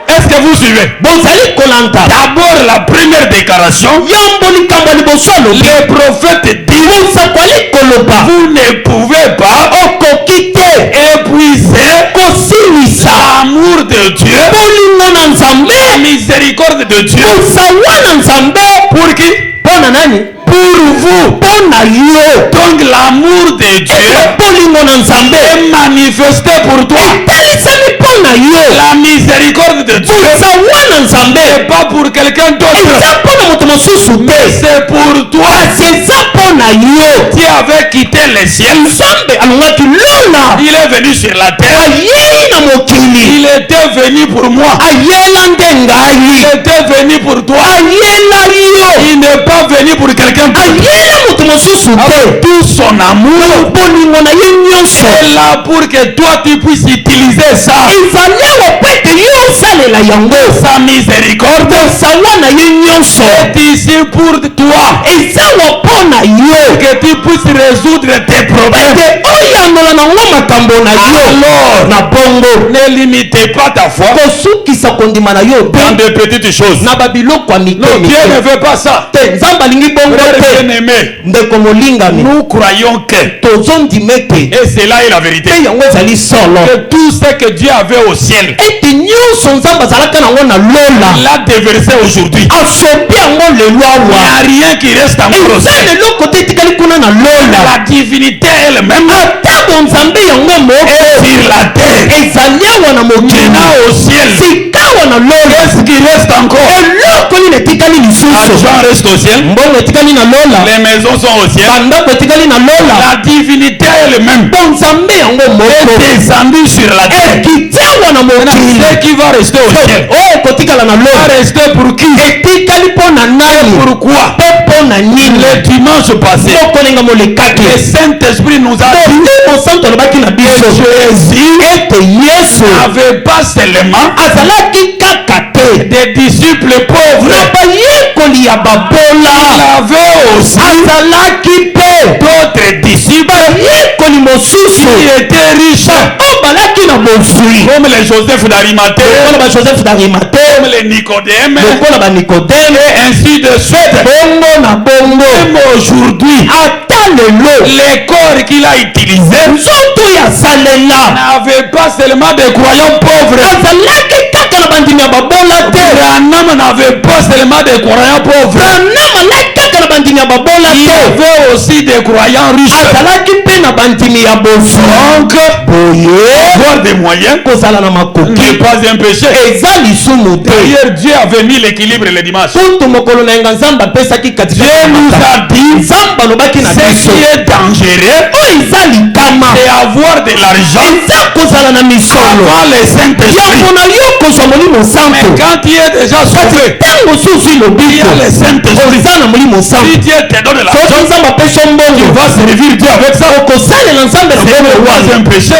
Est-ce que vous suivez? Bozali kolanda. D'abord la première déclaration. Yambo likambo liboso alobi. Les prophètes disent Bosakwali koloba. vous ne pouvez pas Okoki te épuiser kosilisa l'amour de Dieu, bolingo na la Nzambe, miséricorde de Dieu. bosawa na Nzambe Pour qui? mpo na nani? Pour vous. Mpo na yo. Donc l'amour de Dieu Bolingo na Nzambe est manifesté pour toi. etalisami mpo na yo. La miséricorde de Dieu bosawa na Nzambe n'est pas pour quelqu'un d'autre. eza mpo na moto mosusu te. C'est pour toi. kasi eza mpo na yo. Dieu avait quitté le ciel. Nzambe alongaki lola Il est venu sur la terre. ayei na mokili. Il était venu pour moi. ayela nde Il ngai. était venu pour toi. ayela yo. Il n'est pas venu pour quelqu'un d'autre. ayela moto mosusu Avec te. tout son amour, bolingo na ye nyonso est là pour que toi tu puisses utiliser ça. ezali awa mpo ete yo osalela yango. Sa miséricorde bosawa na ye nyonso est ici pour toi. eza awa mpo na yo Que tu puisses résoudre tes problèmes. ete oyanola nango makambo na yo. Alors, na bongo ne limitez pas ta foi kosukisa kondima na yo dans te des petites choses. na babiloko ya Non, Dieu ne mike veut pas ça. te. Nzambe alingi bongo Frères te. bien-aimés, ndeko molingami nous croyons que, tozondima ete et c'est là est la vérité, te yango ezali solo que tout ce que Dieu avait au ciel, ete nyonso Nzambe azalaka nango na lola il l'a déversé aujourd'hui. asopi yango lelo Il n'y awa. a rien qui reste encore au eza ciel. leloko te etikali kuna na lola. La divinité elle-même ata bonzambe yango est moko sur la terre. ezali awa na mokili Maintenant au ciel, sika awa na lola. qu'est-ce qui reste encore? eloko nini etikali lisusu? L'argent reste au ciel. mbongo etikali na lola. Les maisons sont au ciel. bandako etikali na lola. La divinité elle-même bonzambe yango moko est descendue sur la terre. ekiti awa na mokili. Ce qui va rester au ciel oyo ekotikala na va lola rester pour qui? etikali mpo na nani? Pourquoi? mpe mpo na nini? Le dimanche passé, okolinga molekaki le Saint-Esprit nous a dit nde mosantu alobaki na que biso Jésus ete yesu n'avait pas seulement azalaki kaka te des disciples na pauvres, bayekoli ya il babola. avait aussi azalaki mpe d'autres disciples bayekoli mosusu qui étaient riches, oyo balaki na bozwi comme les Joseph d'Arimathée, lokola bajoseph d'Arimathée, comme les Nicodème, lokola banikodeme, et ainsi de suite. bongo na bongo. Même aujourd'hui, ata lelo les corps qu'il a utilisés nzoto ya salela n'avaient pas seulement des croyants pauvres. azalaki kaka na bandimi ya babola te. Branham n'avait pas seulement des croyants pauvres. branam alaki kaka na bandimi ya babola Il te. avait aussi des croyants riches. azalaki mpe na bandimi ya bozwi. Donc, boye avoir des moyens kozala na makoki n'est pas un péché. eza lisumu te. D'ailleurs, Dieu avait mis l'équilibre le dimanche. kutu mokolo na yenga nzambe apesaki Dieu nous a dit nzambe alobaki na ce biso qui est dangereux, oyo eza likama c'est avoir de l'argent eza kozala na misolo avant le Saint-Esprit. yango na yo kozwa molimo Mais santo. quand tu es déjà sauvé, ntango susu il y ilobiko a le Saint-Esprit. oza na molimo santo. Si Dieu te donne soki l'argent, nzambe apesi yo mbongo vas servir Dieu avec ça. C'est pas un péché.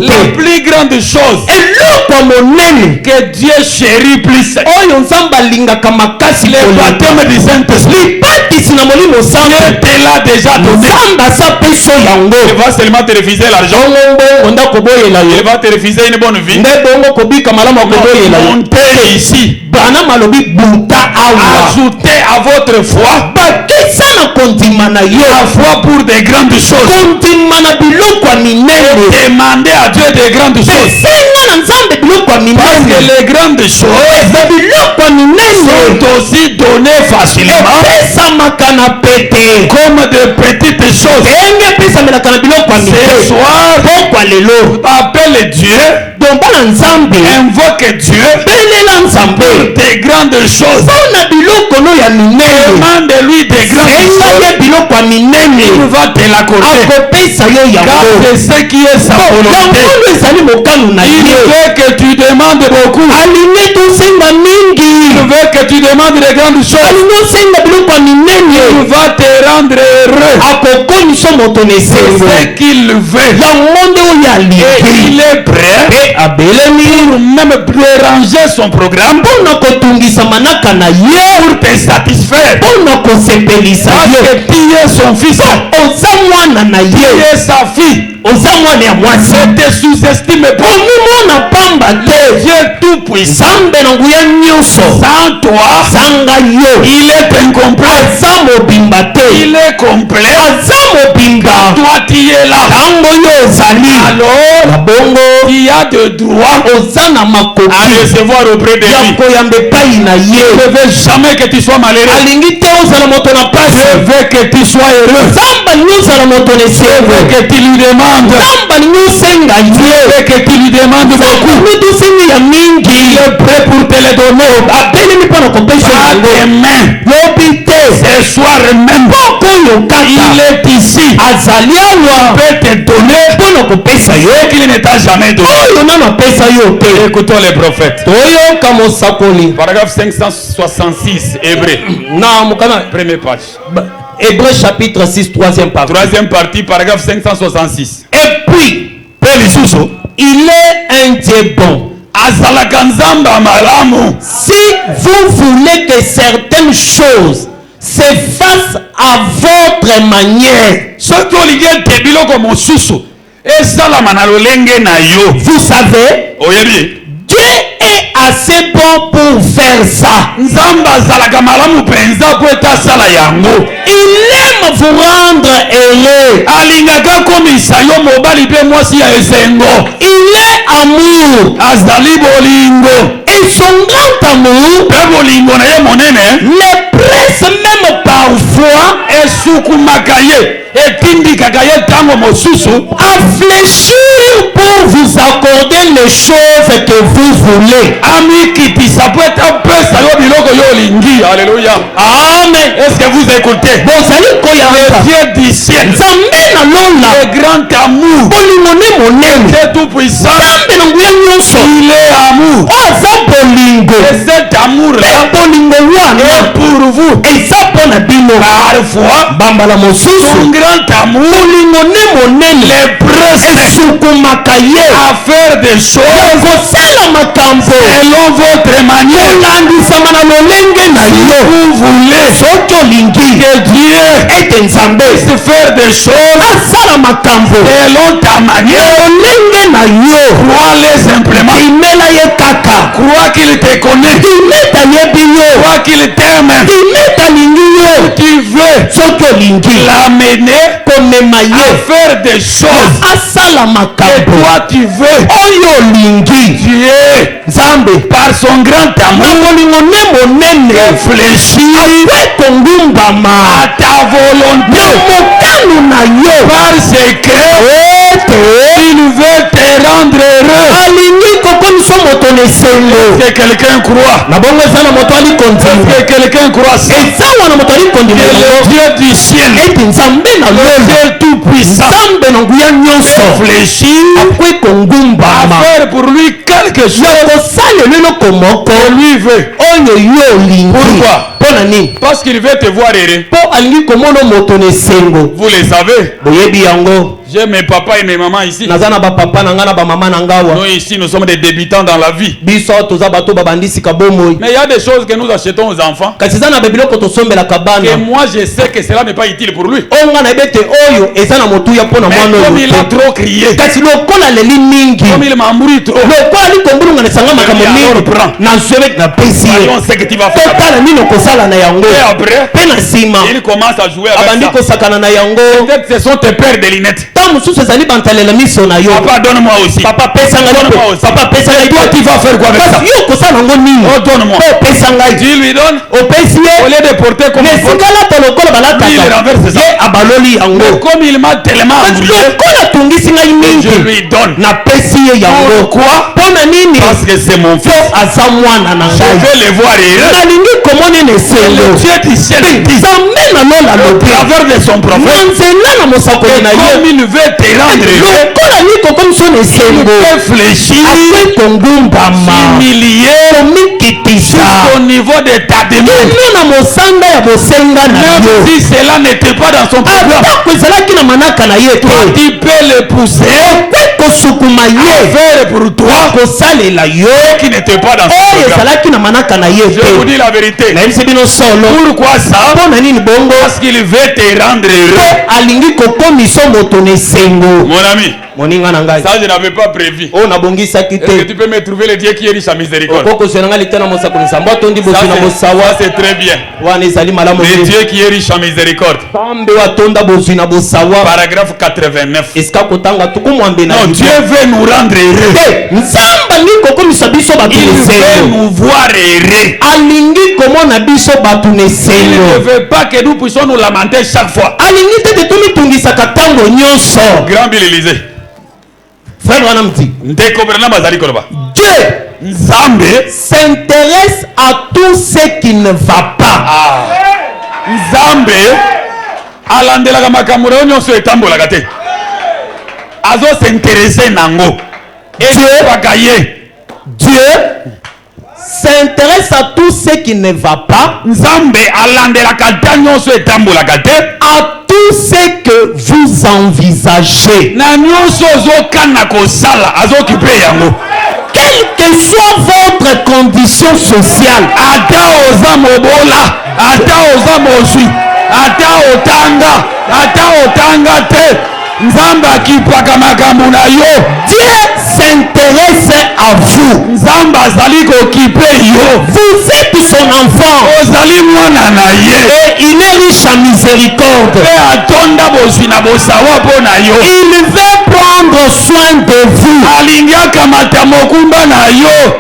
La plus grande chose que Dieu chérit plus, le baptême du Saint-Esprit, Dieu te l'a déjà donné. Il va seulement te refuser l'argent. Il va te refuser une bonne vie. Montez ici. Ajoutez à votre foi la foi pour des grandes choses. Demandez à Dieu des grandes choses. Parce que les grandes choses sont aussi données facilement comme de petites choses. Ce soir, appelle Dieu, invoque Dieu pour des grandes choses. Demande-lui des grandes choses. Il va te l'accorder. Car c'est ce qui est sa volonté. Il veut que tu demandes beaucoup. Il veut que tu demandes des grandes choses. Il va te rendre heureux. C'est ce qu'il veut. Et il est prêt pour même déranger son programme pour te satisfaire. Parce que tu es son fils. Tu es sa fille. Ne te sous-estime pas. Dieu tout puissant. Sans toi, il est incomplet. Il est complet. Quand toi tu es là, alors il y a de droit à recevoir auprès de lui. Je ne veux jamais que tu sois malheureux. Je veux que tu sois heureux. Je veux que tu lui demandes. Je veux que tu lui demandes beaucoup. Il est prêt pour te le donner. Demain, ce soir même, il est ici. Il peut te donner ce qu'il ne t'a jamais donné. Écoutons les prophètes. Paragraphe 566, Hébreu. Première page. Hébreu chapitre 6, troisième partie. Troisième partie, paragraphe 566. Et puis, il est un Dieu bon. Si vous voulez que certaines choses se fassent à votre manière, vous savez, Dieu est assez bon pour faire ça. Il aime vous rendre heureux. Il est amour. Et son grand amour le presse même parfois à fléchir pour vous accorder les choses que vous voulez. Alléluia. Amen. Est-ce que vous écoutez? Le Dieu du ciel, le grand amour, Dieu tout puissant, il est amour. Et cet amour-là est pour vous. Parfois, son grand amour les presse à faire des choses selon votre manière. Vous voulez que Dieu puisse faire des choses selon ta manière. Crois-le simplement. Crois qu'il te connaît. Crois qu'il t'aime. Tu veux l'amener à faire des choses. Et toi tu veux Dieu par son grand amour réfléchir à ta volonté. Parce que il veut te rendre heureux. biso moto nesengo. Que quelqu'un croit. Na bongo ezana moto ali continue. Que quelqu'un croit ça. Eza wana moto ali continue. Le Dieu du ciel. Eti nzambe na Le Dieu tout puissant. Nzambe na nguya nyonso. Réfléchir. Akwe kongumbama. À faire pour lui quelque chose. Yokosala eloko moko. Lui veut. Oyo yo olingi. Pourquoi? Pona nini? Parce qu'il veut te voir errer. Po alingi komona moto nesengo. Vous le savez. Boyebi yango. J'ai mes papas et mes mamans ici. Nazana ba papa na ngana ba mama na ngawa. Nous ici, nous sommes des débutants dans la vie. Biso toza bato babandisi kabomo. Mais il y a des choses que nous achetons aux enfants. Kasizana bebiloko tosombela kabana. Et moi, je sais que cela n'est pas utile pour lui. Onga na bete oyo ezana motu ya pona mwana oyo. Comme il a trop crié. Kasi lokola leli mingi. Comme il m'a mouru trop. Lokola li kombulunga na sanga makambo mingi. Na nzwebe na pesi. Voyons ce que tu vas faire. Totala nino kosala na yango. Et après, pe na sima. il commence à jouer avec abandi ça. kosakana na yango. Peut-être ce sont tes paires de lunettes. Ta mususu ezali bantalela miso na yo. Papa, donne-moi aussi. Papa pesa ngai. Donne-moi aussi. Papa pesa ngai. Toi, tu vas faire quoi avec ça? Yo kosala ngo nini? Oh, donne-moi. Pesa ngai. Tu lui donnes. Opesi ye. Au lieu de porter comme il faut. Nesingala to lokola balata. Lui, il renverse ça. Ye abaloli yango. Mais comme il m'a tellement embrouillé, lokola tungisi ngai mingi. je lui donne. Na pesi ye yango. Pourquoi? Pona nini? Parce que c'est mon fils. Aza mwana na Je ngai. vais le voir errer. Nalingi komona nesengo. Le Dieu du ciel dit. Nzambe na lola Au lobi. travers de son prophète. Na nzela na mosakoli na ye. Comme il veut te rendre heureux. Lokola niko komso Il nesengo. réfléchit. Akwe kongumbama. Humilié. Komikitisa. Au niveau de ta demande. Ino na mosanga ya bosenga na Même yo. si cela n'était pas dans son programme. Atako ezalaki na manaka na ye te. Tu peux le pousser. Okwe kosukuma ye. Faire pour toi. Kosalela yo. Qui n'était pas dans son Oyo programme. ezalaki na manaka na ye Je vous te. dis la vérité. Nayebisi bino solo. Pourquoi ça? Mpona nini bongo? Parce qu'il veut te rendre heureux. Po alingi kokomisa moto nesengo. Mon ami, Moninga na ngai. ça je n'avais pas prévu. Oyo nabongisaki Est-ce que te. tu peux me trouver le Dieu qui est riche en miséricorde? Okokozela ngai litana mosakoli nzambe atondi Ça bosi na bosawa. c'est très bien. Wana ezali malamu Le te. Dieu qui est riche en miséricorde. Nzambe watonda bozwi na bosawa. Paragraphe 89. Esika kotanga tukumwambe na Non, Biblia. Dieu veut nous rendre heureux. Te, nzambe alingi kokomisa biso bato Il veut nesengo. nous voir heureux. Alingi komona biso bato Il ne nesengo. veut pas que nous puissions nous lamenter chaque fois. Alingi tete tomitungisaka ntango nyonso. Grand Bill Élysée. Frère wana mti. Ndeko Bernard Bazali Koloba. Dieu Nzambe s'intéresse à tout ce qui ne va pas. Nzambe alandelaka makambo na yo nyonso etambolaka te. Azo s'intéresser nango. Etipaka ye. Dieu s'intéresse à tout ce qui ne va pas. Nzambe alandelaka ta nyonso etambolaka te. À tout ce que vous envisagez. Na nyonso ozokana kosala azokipe yango. Quelle que soit votre condition sociale. Ata oza mobola, ata oza moswi, ata otanga te. Nzambe akipaka makambo na yo. Dieu s'intéresse à vous. Nzambe azali kokipe yo. Vous êtes son enfant. Ozali mwana na ye. Et il est riche en miséricorde. Pe atonda bozwi na bosawa mpo na yo. Il veut prendre soin de vous. Alingi akamata mokumba na yo.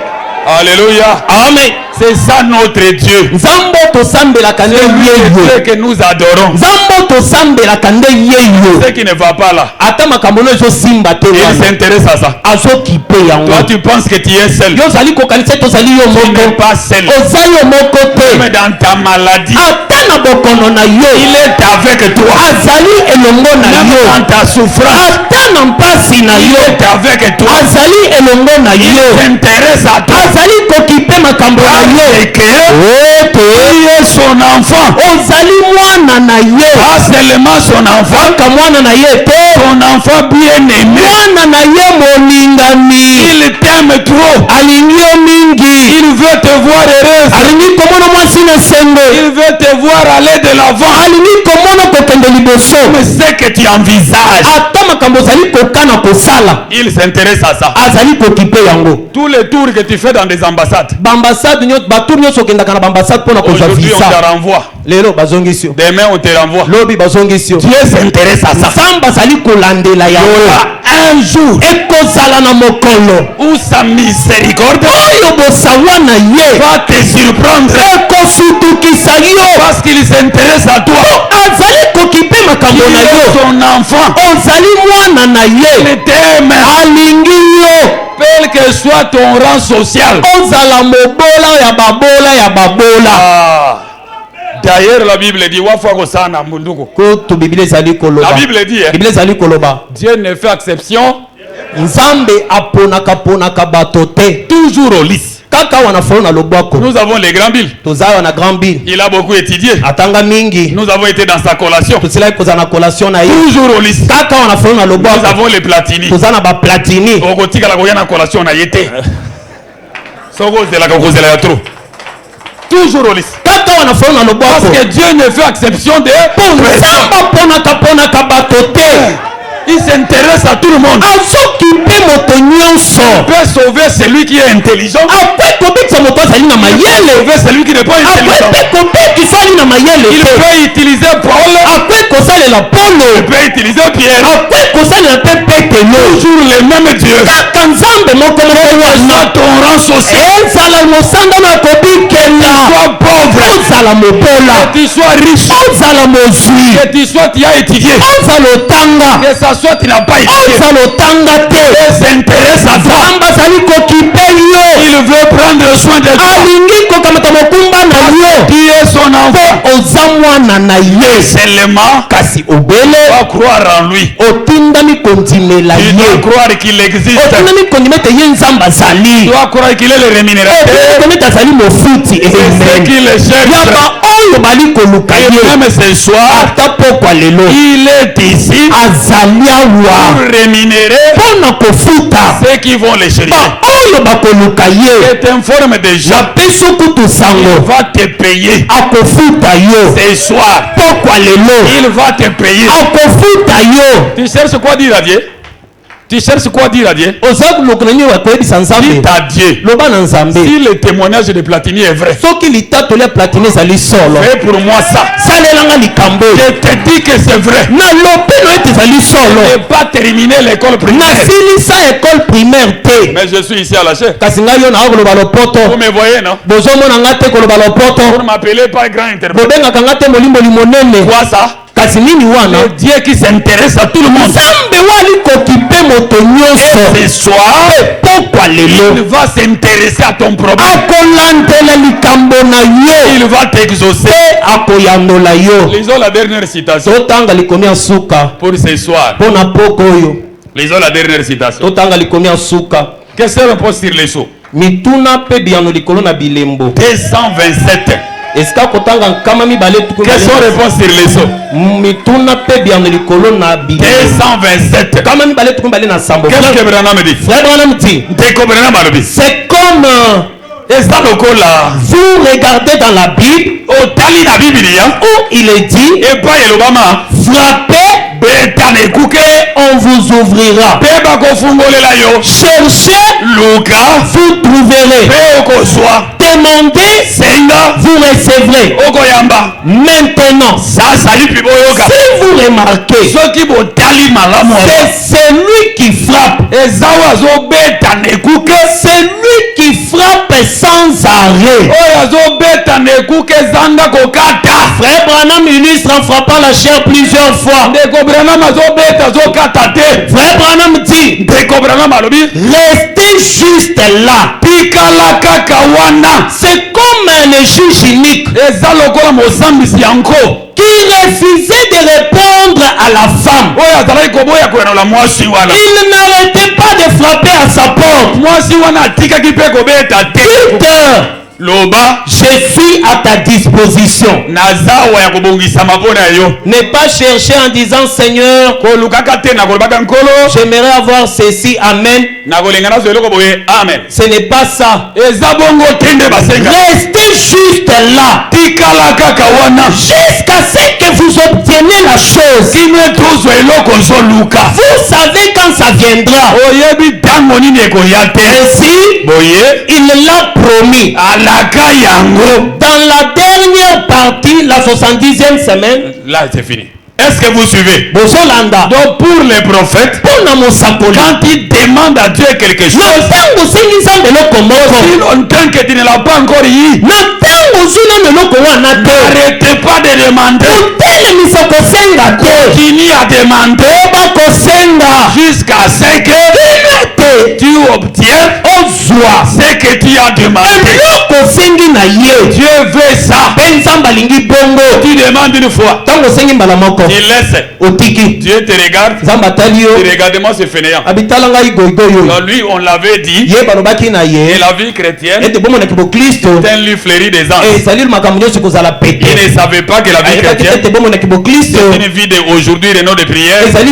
Alléluia. Amen. C'est ça notre Dieu. Nzambo tosambelaka nde C'est yeyo. que nous adorons. Nzambo tosambelaka nde yeyo. Ce qui ne va pas là. Ata makambo no ezosimba te Il wana. s'intéresse à ça. Azokipe yango. Toi tu penses que tu es seul. Yo ozali kokanisa ete ozali yo Tu n'es moko. pas seul. Oza yo moko Mais te. dans ta maladie, Ata na bokono na yo. il est avec toi. Azali elongo na Même yo. dans ta souffrance, Ata na mpasi na il yo. est avec toi. Azali elongo na Il yo. s'intéresse à toi. Azali kokipe makambo na yo. Et que Ote. tu es son enfant. Ozali mwana na ye. Pas seulement son enfant, Kaka mwana na ye te. son enfant bien-aimé. Mwana na ye molingami. Il t'aime trop. Alingi yo mingi. Il veut te voir heureuse. Alingi komona mwasi na sengo. Il veut te voir aller de l'avant. Alingi komona kokende liboso. Mais ce que tu envisages, Ata makambo ozali kokana kosala. il s'intéresse à ça. Azali kokipe yango. Tous les tours que tu fais dans des ambassades, Bambassade nyonso batour nyonso okendaka na bambassade mpona kozwa aujourd'hui on visa. te renvoie. Lelo bazongisi yo. Demain on te renvoie. Lobi bazongisi yo. Dieu s'intéresse à ça. Nzambe azali kolandela Il y yango. aura un jour Ekozala na mokolo. où sa miséricorde Oyo bosawa na ye. va te surprendre Ekosutukisa yo. parce qu'il s'intéresse à toi. Azali kokipe makambo Il na est yo. son enfant. Ozali mwana na ye. Il t'aime. Alingi yo. Quel que soit ton rang social. Ozala mobola ya babola ya babola. D'ailleurs, la Bible dit, la Bible dit, Dieu ne fait exception. Toujours au lys. Nous avons les grands billes. Il a beaucoup étudié. Nous avons été dans sa collation. Toujours au lys. Nous avons les platini. Toujours au lys. Parce que Dieu ne fait exception de personne. Il s'intéresse à tout le monde. Il peut sauver celui qui est intelligent. Il peut sauver celui qui n'est pas intelligent. Il peut utiliser Paul. Il peut utiliser Pierre. Toujours le même Dieu. Soit ton rang social. Sois pauvre. Que tu sois riche. Que tu sois, tu as étudié. Que ça soit, tu n'as pas étudié. Il s'intéresse à toi. Il veut prendre soin de toi. Tu es son enfant. Seulement, tu dois croire en lui. Tu dois croire qu'il existe. Tu dois croire qu'il est le rémunérateur. C'est ce qu'il cherche. Et même ce soir, il est ici pour rémunérer ceux qui vont les chercher. C'est une forme de gens. Il va te payer. Ce soir, il va te payer. Tu cherches quoi dire à Dieu? Tu cherches quoi dire à Dieu? Dites à Dieu. Si le témoignage de Platini est vrai, fais pour moi ça. Je te dis que c'est vrai. Je n'ai pas terminé l'école primaire. Mais je suis ici à la chair. Vous me voyez, non? Vous m'appelez pas grand interprète. Quoi ça? Le Dieu qui s'intéresse à tout le monde. Et ce soir, il va s'intéresser à ton problème. Il va t'exaucer. Lisons la dernière citation pour ce soir. Lisons la dernière citation. Qu'est-ce qu'on pose sur les sceaux? 227. Qu'est-ce qu'on répond sur les sceaux? 227. Qu'est-ce que Branham dit? C'est comme vous regardez dans la Bible où il est dit frappez, on vous ouvrira. Cherchez, vous trouverez. Demandez, vous recevrez. Maintenant, si vous remarquez, c'est celui qui frappe. Celui qui frappe sans arrêt. Frère Branham illustre en frappant la chair plusieurs fois. Frère Branham dit, restez juste là. C'est comme un juge unique qui refusait de répondre à la femme. Il n'arrêtait pas de frapper à sa porte. Je suis à ta disposition. Ne pas chercher en disant Seigneur, j'aimerais avoir ceci, amen. Ce n'est pas ça. Restez juste là jusqu'à ce que vous obteniez la chose. Vous savez quand ça viendra. Ainsi, il l'a promis. Dans la dernière partie, la 70e semaine. Là, c'est fini. Est-ce que vous suivez? Donc pour les prophètes, quand ils demandent à Dieu quelque chose, si longtemps que tu ne l'as pas encore eu, n'arrêtez pas de demander. Continue à demander jusqu'à ce que tu obtiens ce que tu as demandé. Dieu veut ça. Tu demandes une fois, tu laisses, Dieu te regarde, tu regardes moi ce fainéant. Alors lui on l'avait dit, et la vie chrétienne est un livre fleuri des anges. Il ne savait pas que la vie chrétienne c'est une vie d'aujourd'hui, des noms de prière, des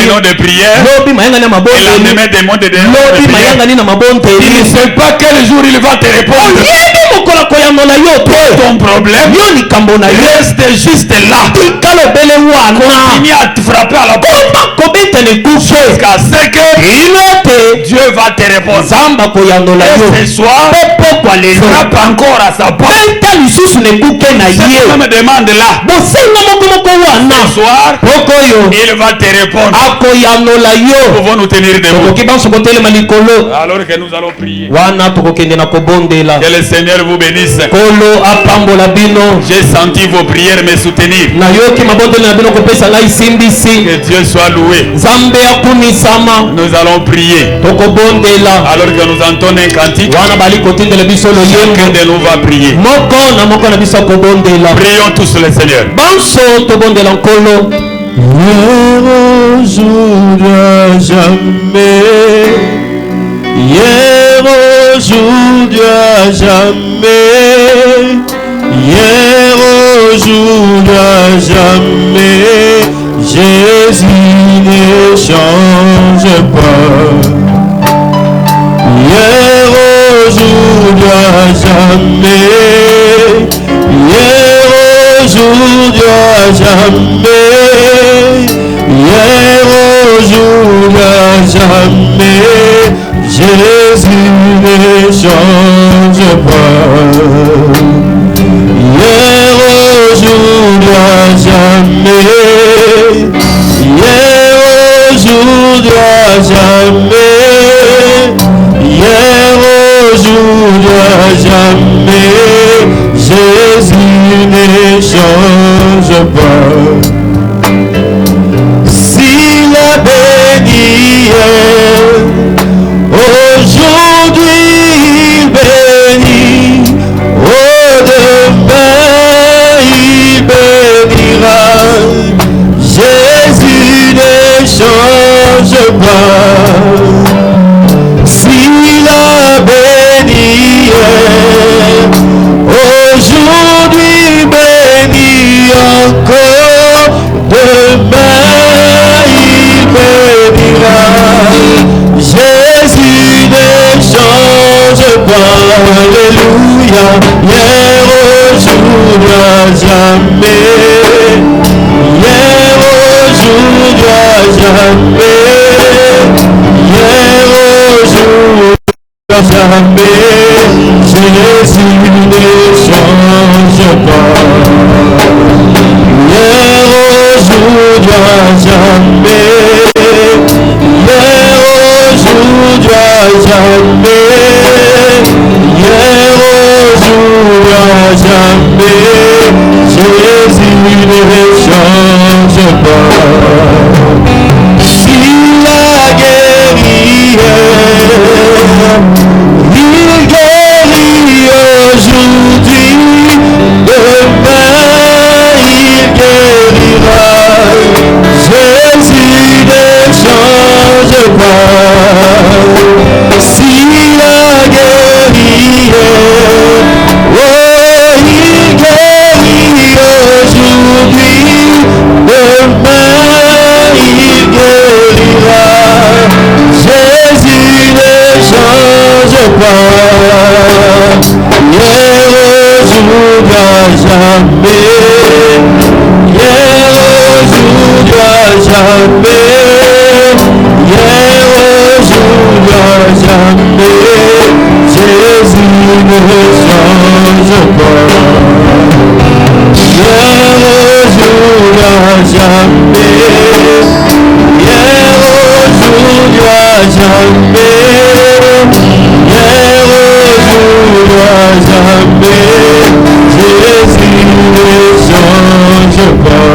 noms de prière, et l'endemain des mots de prière. Il ne sait pas quel jour il va te répondre. Ton problème reste juste là. Continue à te frapper à la porte jusqu'à ce que Dieu va te répondre. Et ce soir, frappe encore à sa porte. Ce que me demande là, ce soir, il va te répondre. Nous pouvons nous tenir debout alors que nous allons prier. Que le Seigneur vous bénisse. J'ai senti vos prières me soutenir. Que Dieu soit loué. Nous allons prier alors que nous entendons un cantique. Chacun de nous va prier. Prions tous le Seigneur. Hier, aujourd'hui, à jamais. Hier, aujourd'hui, à jamais. Jésus ne change pas. Hier, aujourd'hui, à jamais. Hier, aujourd'hui, à jamais. Hier, aujourd'hui, à jamais. Jésus ne change pas. Hier, aujourd'hui, à jamais. Hier, aujourd'hui, à jamais. Hier, aujourd'hui, à jamais. Jésus ne change pas. S'il a béni aujourd'hui, il bénit. Au demain, il bénira. Jésus ne change pas. S'il a béni aujourd'hui, bénit encore. Demain, il bénira. Jésus ne change pas. Alléluia. Hier, aujourd'hui, à jamais. Hier, aujourd'hui, à jamais. Hier, aujourd'hui, à jamais. Jésus ne change pas. Hier, aujourd'hui, à jamais. Hier, aujourd'hui, à jamais. Hier, aujourd'hui, à jamais. Jésus ne change pas. S'il a guéri, il guérit aujourd'hui. Demain, il guérira. Jésus ne change pas. S'il a guéri, oh, il guérit aujourd'hui. Demain, il guérira. Jésus ne change pas. Hier, aujourd'hui, à jamais. Hier, aujourd'hui, à jamais. Hier, aujourd'hui, à jamais. Jésus ne change pas. Hier, aujourd'hui, à jamais. Hier, aujourd'hui, à jamais. Hier, aujourd'hui, à jamais. Jésus ne change pas.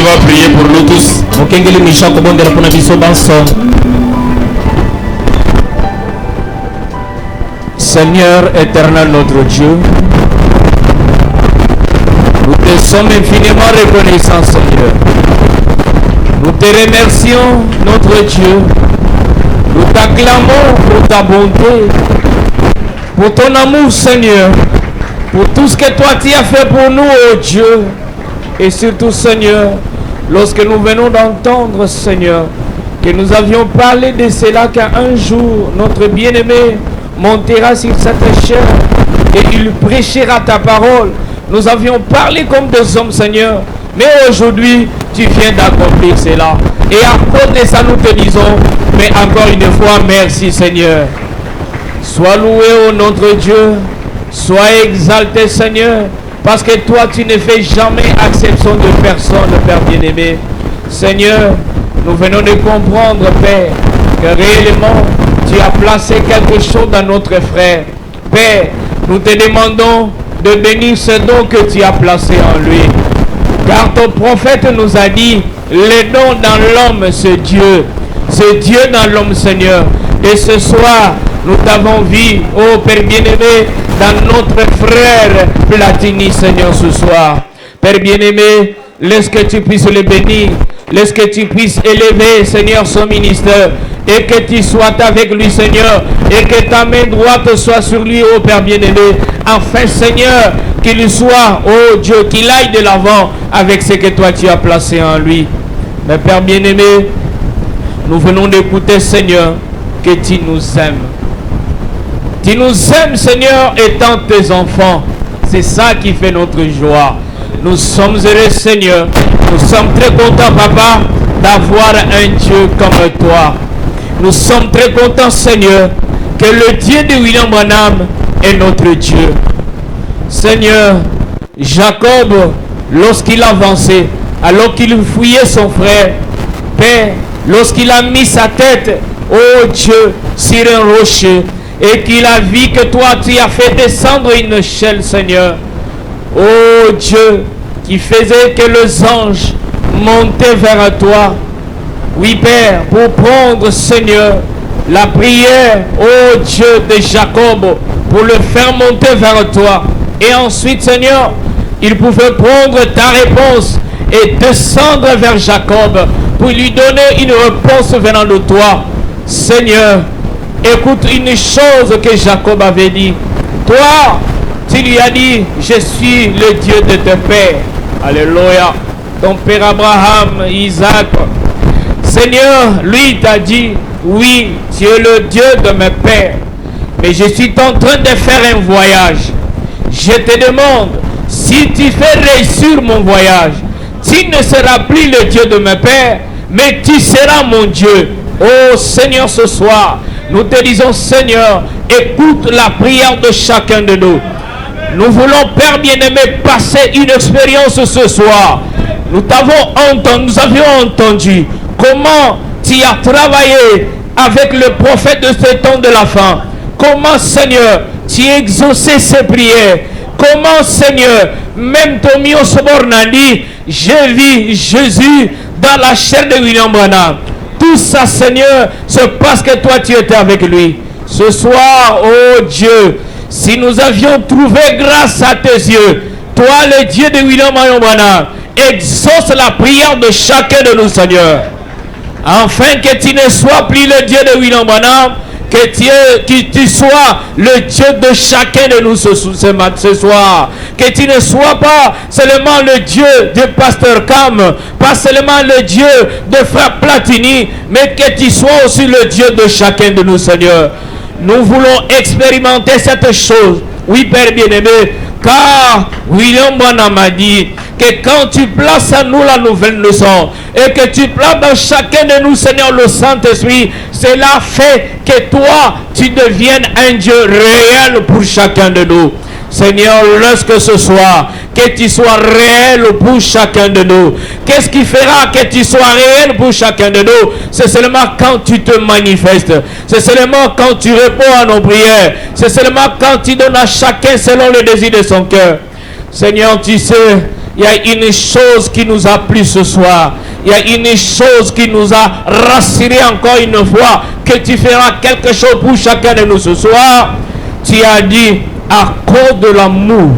Va prier pour nous tous. Seigneur éternel notre Dieu, nous te sommes infiniment reconnaissants, Seigneur. Nous te remercions, notre Dieu. Nous t'acclamons pour ta bonté, pour ton amour, Seigneur, pour tout ce que toi tu as fait pour nous, oh Dieu. Et surtout, Seigneur, lorsque nous venons d'entendre, Seigneur, que nous avions parlé de cela qu'un jour, notre bien-aimé montera sur cette chair et il prêchera ta parole. Nous avions parlé comme des hommes, Seigneur, mais aujourd'hui, tu viens d'accomplir cela. Et à cause de ça, nous te disons, mais encore une fois, merci, Seigneur. Sois loué, ô notre Dieu, sois exalté, Seigneur, parce que toi, tu ne fais jamais exception de personne, Père bien-aimé. Seigneur, nous venons de comprendre, Père, que réellement, tu as placé quelque chose dans notre frère. Père, nous te demandons de bénir ce don que tu as placé en lui. Car ton prophète nous a dit, le don dans l'homme, c'est Dieu. C'est Dieu dans l'homme, Seigneur. Et ce soir, nous t'avons vu, oh Père bien-aimé, dans notre frère Platini, Seigneur, ce soir. Père bien-aimé, laisse que tu puisses le bénir. Laisse que tu puisses élever, Seigneur, son ministère. Et que tu sois avec lui, Seigneur. Et que ta main droite soit sur lui, oh Père bien-aimé. Enfin, Seigneur, qu'il soit, oh Dieu, qu'il aille de l'avant avec ce que toi tu as placé en lui. Mais Père bien-aimé, nous venons d'écouter, Seigneur, que tu nous aimes. Tu nous aimes, Seigneur, étant tes enfants. C'est ça qui fait notre joie. Nous sommes heureux, Seigneur. Nous sommes très contents, Papa, d'avoir un Dieu comme toi. Nous sommes très contents, Seigneur, que le Dieu de William Branham est notre Dieu. Seigneur, Jacob, lorsqu'il avançait, alors qu'il fouillait son frère, Père, lorsqu'il a mis sa tête, oh Dieu, sur un rocher, et qu'il a vu que toi, tu as fait descendre une échelle, Seigneur. Oh Dieu, qui faisait que les anges montaient vers toi. Oui, Père, pour prendre, Seigneur, la prière, oh Dieu de Jacob, pour le faire monter vers toi. Et ensuite, Seigneur, il pouvait prendre ta réponse et descendre vers Jacob pour lui donner une réponse venant de toi. Seigneur, écoute une chose que Jacob avait dit. Toi, tu lui as dit, je suis le Dieu de tes pères. Alléluia. Ton père Abraham, Isaac. Seigneur, lui t'a dit, oui, tu es le Dieu de mes pères. Mais je suis en train de faire un voyage. Je te demande, si tu fais réussir mon voyage, tu ne seras plus le Dieu de mes pères, mais tu seras mon Dieu. Oh Seigneur, ce soir, nous te disons, Seigneur, écoute la prière de chacun de nous. Nous voulons, Père bien-aimé, passer une expérience ce soir. Nous avions entendu comment tu as travaillé avec le prophète de ce temps de la fin. Comment, Seigneur, tu exaucais ses prières. Comment, Seigneur, même Tomio Sobornandi, j'ai vu Jésus dans la chair de William Branham. Tout ça, Seigneur, c'est parce que toi, tu étais avec lui. Ce soir, oh Dieu, si nous avions trouvé grâce à tes yeux, toi, le Dieu de William Branham, exauce la prière de chacun de nous, Seigneur. Afin que tu ne sois plus le Dieu de William Branham, que tu sois le Dieu de chacun de nous ce soir. Que tu ne sois pas seulement le Dieu de Pasteur Cam, pas seulement le Dieu de Frère Platini, mais que tu sois aussi le Dieu de chacun de nous, Seigneur. Nous voulons expérimenter cette chose. Oui, Père bien-aimé, car William Branham a dit que quand tu places en nous la nouvelle leçon et que tu places dans chacun de nous, Seigneur, le Saint-Esprit, cela fait que toi, tu deviennes un Dieu réel pour chacun de nous. Seigneur, lorsque ce soir, que tu sois réel pour chacun de nous. Qu'est-ce qui fera que tu sois réel pour chacun de nous? C'est seulement quand tu te manifestes. C'est seulement quand tu réponds à nos prières. C'est seulement quand tu donnes à chacun selon le désir de son cœur. Seigneur, tu sais, il y a une chose qui nous a plu ce soir. Il y a une chose qui nous a rassuré encore une fois, que tu feras quelque chose pour chacun de nous ce soir. Tu as dit, à cause de l'amour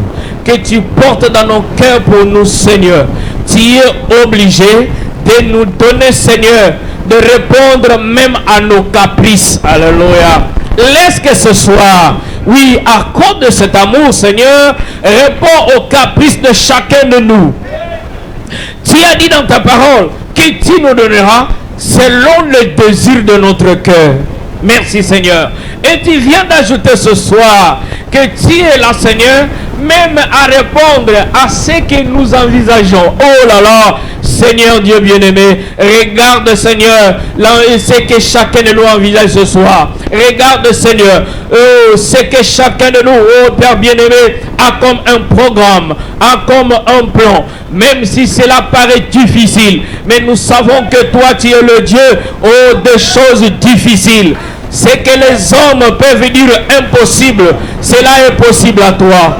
que tu portes dans nos cœurs pour nous, Seigneur, tu es obligé de nous donner, Seigneur, de répondre même à nos caprices. Alléluia. Laisse que ce soir, oui, à cause de cet amour, Seigneur, réponds aux caprices de chacun de nous. Tu as dit dans ta parole que tu nous donneras selon le désir de notre cœur. Merci, Seigneur. Et tu viens d'ajouter ce soir que tu es là, Seigneur, même à répondre à ce que nous envisageons. Oh là là, Seigneur Dieu bien-aimé, regarde, Seigneur, ce que chacun de nous envisage ce soir. Regarde, Seigneur, ce que chacun de nous, oh Père bien-aimé, a comme un programme, a comme un plan. Même si cela paraît difficile, mais nous savons que toi, tu es le Dieu, oh, des choses difficiles. Ce que les hommes peuvent dire impossible, cela est possible à toi.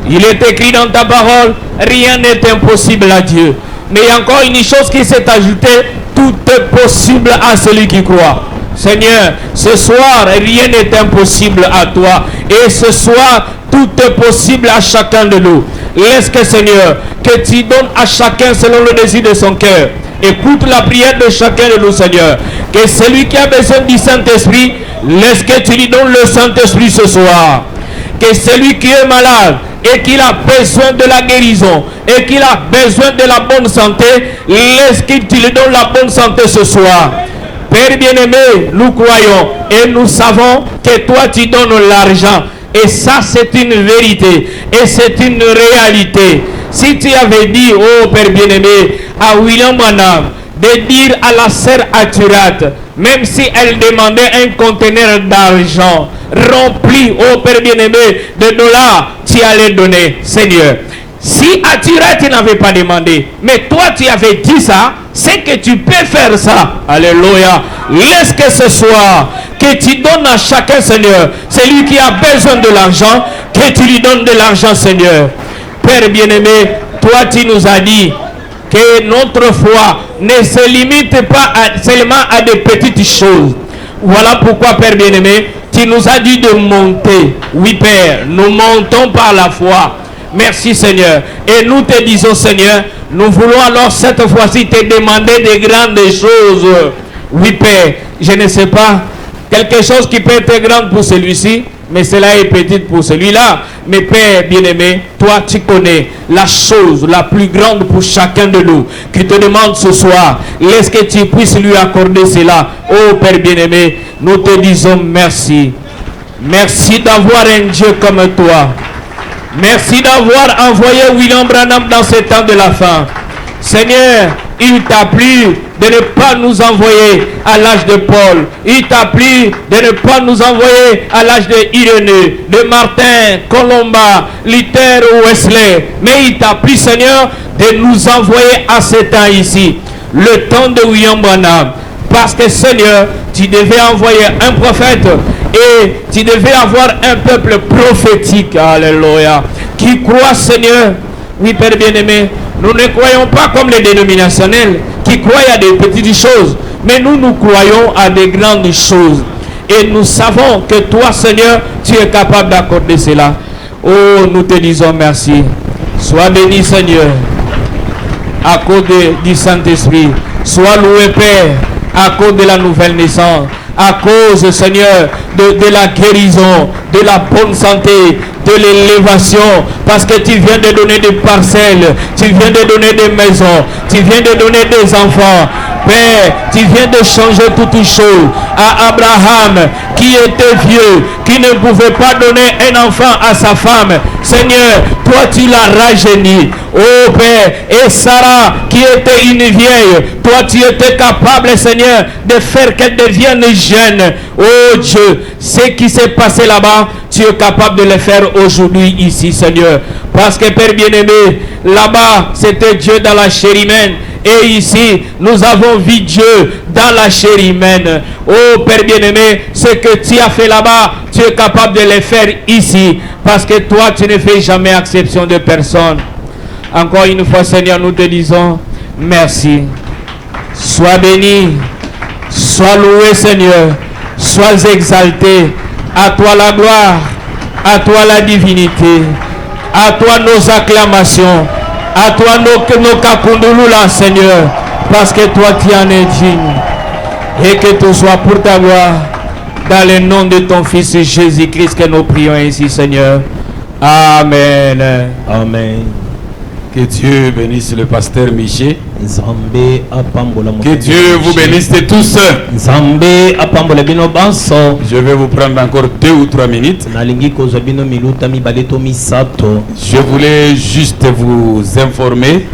Il est écrit dans ta parole, rien n'est impossible à Dieu. Mais il y a encore une chose qui s'est ajoutée, tout est possible à celui qui croit. Seigneur, ce soir, rien n'est impossible à toi. Et ce soir, tout est possible à chacun de nous. Laisse que, Seigneur, que tu donnes à chacun selon le désir de son cœur. Écoute la prière de chacun de nous, Seigneur. Que celui qui a besoin du Saint-Esprit, laisse que tu lui donnes le Saint-Esprit ce soir. Que celui qui est malade et qu'il a besoin de la guérison et qu'il a besoin de la bonne santé, laisse que tu lui donnes la bonne santé ce soir. Père bien-aimé, nous croyons et nous savons que toi tu donnes l'argent. Et ça c'est une vérité et c'est une réalité. Si tu avais dit, oh Père bien-aimé, à William Branham de dire à la sœur Aturat, même si elle demandait un conteneur d'argent rempli, oh Père bien-aimé, de dollars, tu allais donner, Seigneur. Si Atira, tu n'avais pas demandé, mais toi tu avais dit ça, c'est que tu peux faire ça. Alléluia. Laisse que ce soit, que tu donnes à chacun, Seigneur. Celui qui a besoin de l'argent, que tu lui donnes de l'argent, Seigneur. Père bien-aimé, toi tu nous as dit que notre foi ne se limite pas seulement à des petites choses. Voilà pourquoi, Père bien-aimé, tu nous as dit de monter. Oui, Père, nous montons par la foi. Merci, Seigneur. Et nous te disons, Seigneur, nous voulons alors cette fois-ci te demander de grandes choses. Oui, Père, je ne sais pas, quelque chose qui peut être grand pour celui-ci, mais cela est petit pour celui-là. Mais Père bien-aimé, toi tu connais la chose la plus grande pour chacun de nous qui te demande ce soir. Laisse que tu puisses lui accorder cela. Oh Père bien-aimé, nous te disons merci. Merci d'avoir un Dieu comme toi. Merci d'avoir envoyé William Branham dans ce temps de la fin. Seigneur, il t'a plu de ne pas nous envoyer à l'âge de Paul. Il t'a plu de ne pas nous envoyer à l'âge de Irénée, de Martin, Colomba, Luther ou Wesley. Mais il t'a plu, Seigneur, de nous envoyer à ce temps ici. Le temps de William Branham. Parce que, Seigneur, tu devais envoyer un prophète et tu devais avoir un peuple prophétique. Alléluia. Qui croit, Seigneur. Oui, Père bien-aimé, nous ne croyons pas comme les dénominationnels qui croient à des petites choses, mais nous croyons à des grandes choses. Et nous savons que toi, Seigneur, tu es capable d'accorder cela. Oh, nous te disons merci. Sois béni, Seigneur, à cause du Saint-Esprit. Sois loué, Père, à cause de la nouvelle naissance. À cause, Seigneur, de la guérison, de la bonne santé, de l'élévation, parce que tu viens de donner des parcelles, tu viens de donner des maisons, tu viens de donner des enfants. Père, tu viens de changer toutes choses. À Abraham, qui était vieux, qui ne pouvait pas donner un enfant à sa femme, Seigneur, toi tu l'as rajeuni. Oh Père, et Sarah, qui était une vieille, toi tu étais capable, Seigneur, de faire qu'elle devienne jeune. Oh Dieu, ce qui s'est passé là-bas, tu es capable de le faire aujourd'hui ici, Seigneur. Parce que Père bien-aimé, là-bas, c'était Dieu dans la chair humaine. Et ici, nous avons vu Dieu dans la chair humaine. Oh Père bien-aimé, ce que tu as fait là-bas, tu es capable de le faire ici. Parce que toi, tu ne fais jamais exception de personne. Encore une fois, Seigneur, nous te disons merci. Sois béni. Sois loué, Seigneur. Sois exalté. À toi la gloire. À toi la divinité. À toi nos acclamations. À toi nos kakundulula, Seigneur. Parce que toi, tu en es digne. Et que tout soit pour ta gloire. Dans le nom de ton Fils Jésus-Christ que nous prions ici, Seigneur. Amen. Amen. Que Dieu bénisse le pasteur Miché. Que Dieu vous bénisse tous. Je vais vous prendre encore 2 ou 3 minutes. Je voulais juste vous informer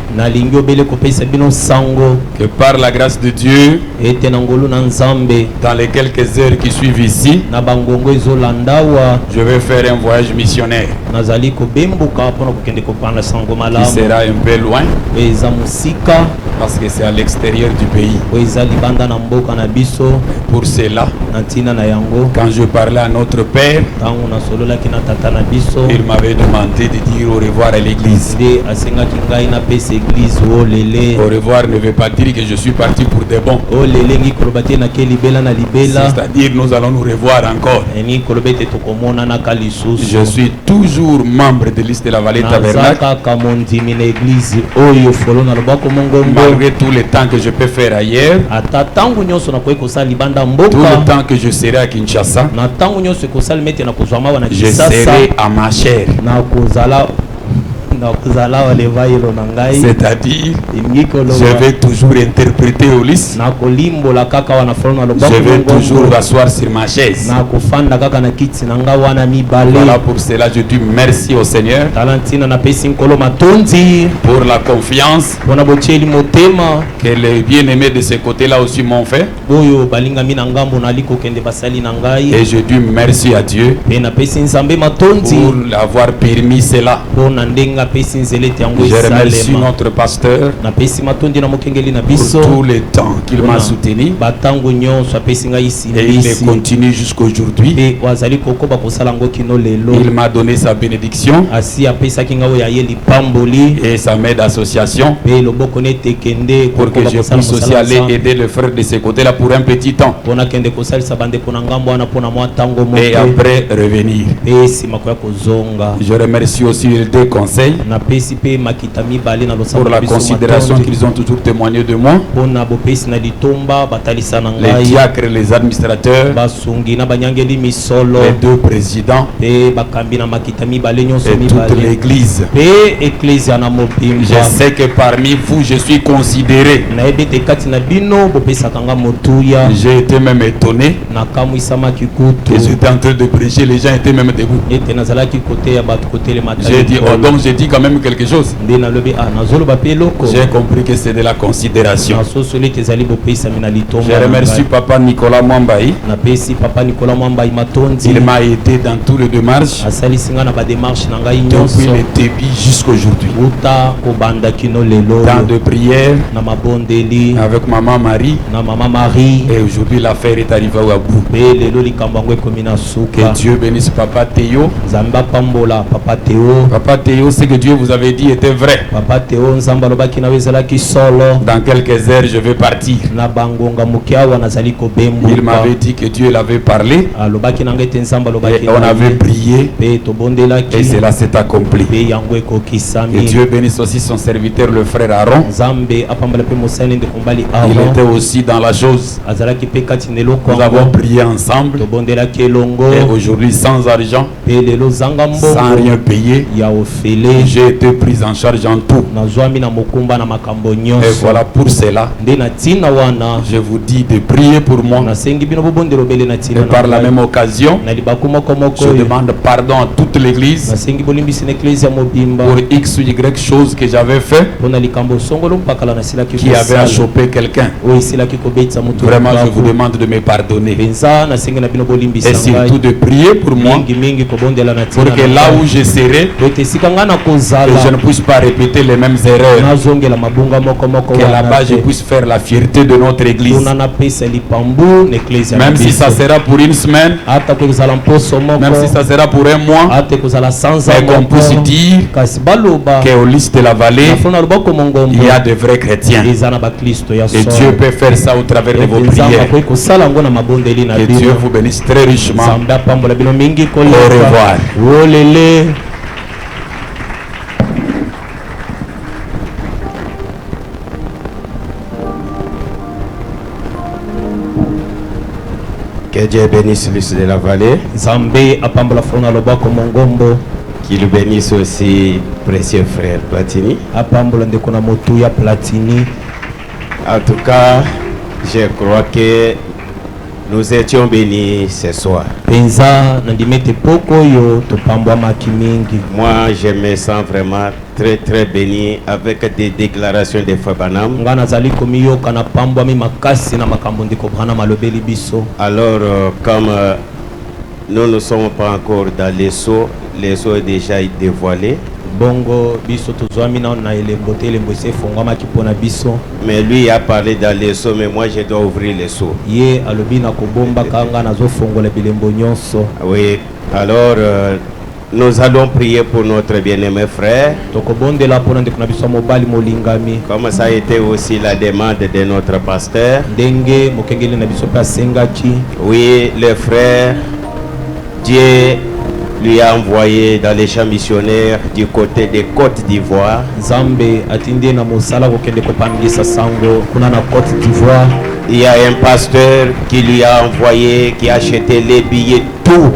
que par la grâce de Dieu, dans les quelques heures qui suivent ici, je vais faire un voyage missionnaire qui sera un peu loin parce que c'est à l'extérieur du pays. Pour cela, quand je parlais à notre père, il m'avait demandé de dire au revoir à l'église. Au revoir ne veut pas dire que je suis parti pour de bon. C'est-à-dire nous allons nous revoir encore. Je suis toujours membre de l'Église de la Vallée Tabernacle. Malgré tout le temps que je peux faire ailleurs, tout le temps que je serai à Kinshasa, je serai à ma chair. C'est-à-dire, je vais toujours interpréter au lys. Je vais toujours m'asseoir sur ma chaise. Voilà pour cela je dis merci au Seigneur pour la confiance que les bien-aimés de ce côté-là aussi m'ont fait. Et je dis merci à Dieu pour avoir permis cela. Je remercie notre pasteur pour tout le temps qu'il m'a soutenu. Et il continue jusqu'aujourd'hui. Il m'a donné sa bénédiction et sa m'aide association pour que je puisse aussi aller aider le frère de ce côté-là pour un petit temps. Et après revenir. Je remercie aussi les deux conseils pour la considération qu'ils ont toujours témoigné de moi. Les diacres, les administrateurs, les deux présidents et toute l'église. Je sais que parmi vous, je suis considéré. J'ai été même étonné. Que j'étais en train de prêcher, les gens étaient même debout. J'ai dit, oh, donc j'ai dit quand même quelque chose. J'ai compris que c'est de la considération. Je remercie Papa Nicolas Mwambaï. Il m'a aidé dans toutes les démarches depuis le début jusqu'à aujourd'hui. Dans de prières avec maman Marie. Et aujourd'hui l'affaire est arrivée à bout. Que Dieu bénisse Papa Théo. Papa Théo, ce que Dieu vous avait dit était vrai. Dans quelques heures je vais partir. Il m'avait dit que Dieu l'avait parlé. Et on avait prié. Et cela s'est accompli. Que Dieu bénisse aussi son serviteur le frère Aaron. Il était aussi dans la chose. Nous avons prié ensemble. Et aujourd'hui sans argent, sans rien payer, j'ai été pris en charge en tout. Et voilà pour cela, je vous dis de prier pour moi. Et par la même occasion, je demande pardon à toute l'église pour X ou Y chose que j'avais fait qui avait à choper quelqu'un. Vraiment, je vous demande de me pardonner. Et surtout de prier pour moi, pour que là où je serai, que je ne puisse pas répéter les mêmes erreurs. Que là-bas je puisse faire la fierté de notre église. Même si ça sera pour une semaine, même si ça sera pour un mois, mais qu'on puisse dire qu'au lys de la vallée, il y a de vrais chrétiens. Et Dieu peut faire ça au travers de vos prières. Que Dieu vous bénisse très richement. Au revoir. Que Dieu bénisse l'Us de la vallée. Qu'il bénisse aussi précieux frère Platini. En tout cas, je crois que nous étions bénis ce soir. Moi, je me sens vraiment très très béni avec des déclarations de Frère Branham. Alors, comme nous ne sommes pas encore dans les sceaux est déjà dévoilé. Mais lui a parlé dans les sceaux, mais moi je dois ouvrir les sceaux. Oui, alors nous allons prier pour notre bien-aimé frère. Comme ça a été aussi la demande de notre pasteur. Oui, le frère, Dieu lui a envoyé dans les champs missionnaires du côté des Côtes d'Ivoire. Il y a un pasteur qui lui a envoyé, qui a acheté les billets, tout.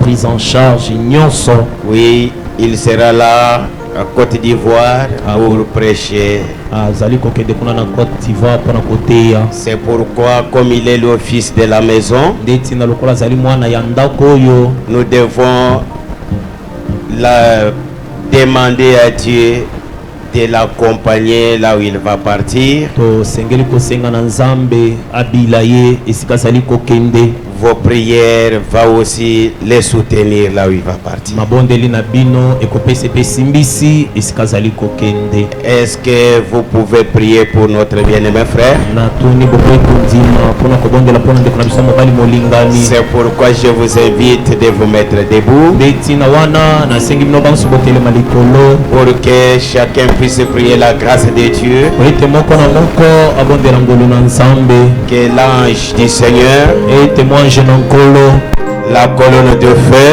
Prise en charge, Oui, il sera là à Côte d'Ivoire pour prêcher. C'est pourquoi, comme il est le fils de la maison, nous devons la demander à Dieu de l'accompagner là où il va partir. vos prières va aussi les soutenir là où il va partir. Est-ce que vous pouvez prier pour notre bien-aimé frère? C'est pourquoi je vous invite de vous mettre debout pour que chacun puisse prier la grâce de Dieu, que l'ange du Seigneur, la colonne de feu,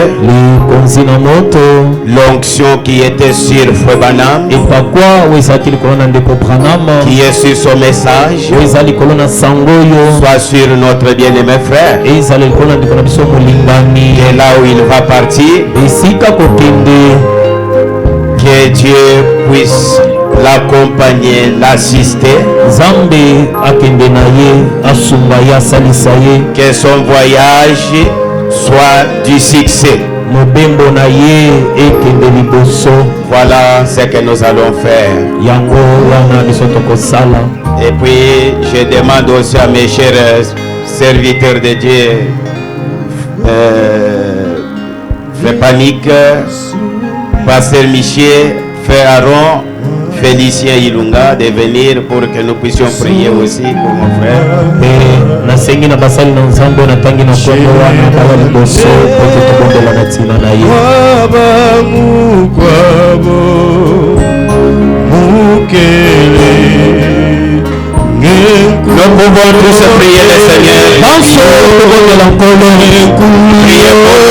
l'onction qui était sur Frère Branham, qui est sur son message, soit sur notre bien-aimé frère, et là où il va partir, que Dieu puisse l'accompagner, l'assister, que son voyage soit du succès. Voilà ce que nous allons faire. Et puis je demande aussi à mes chers serviteurs de Dieu, Frère Panique, Pasteur Michier, Frère Aaron, Félicien Ilunga, de venir pour que nous puissions prier aussi pour mon frère. Nous pouvons tous prier le Seigneur. Priez pour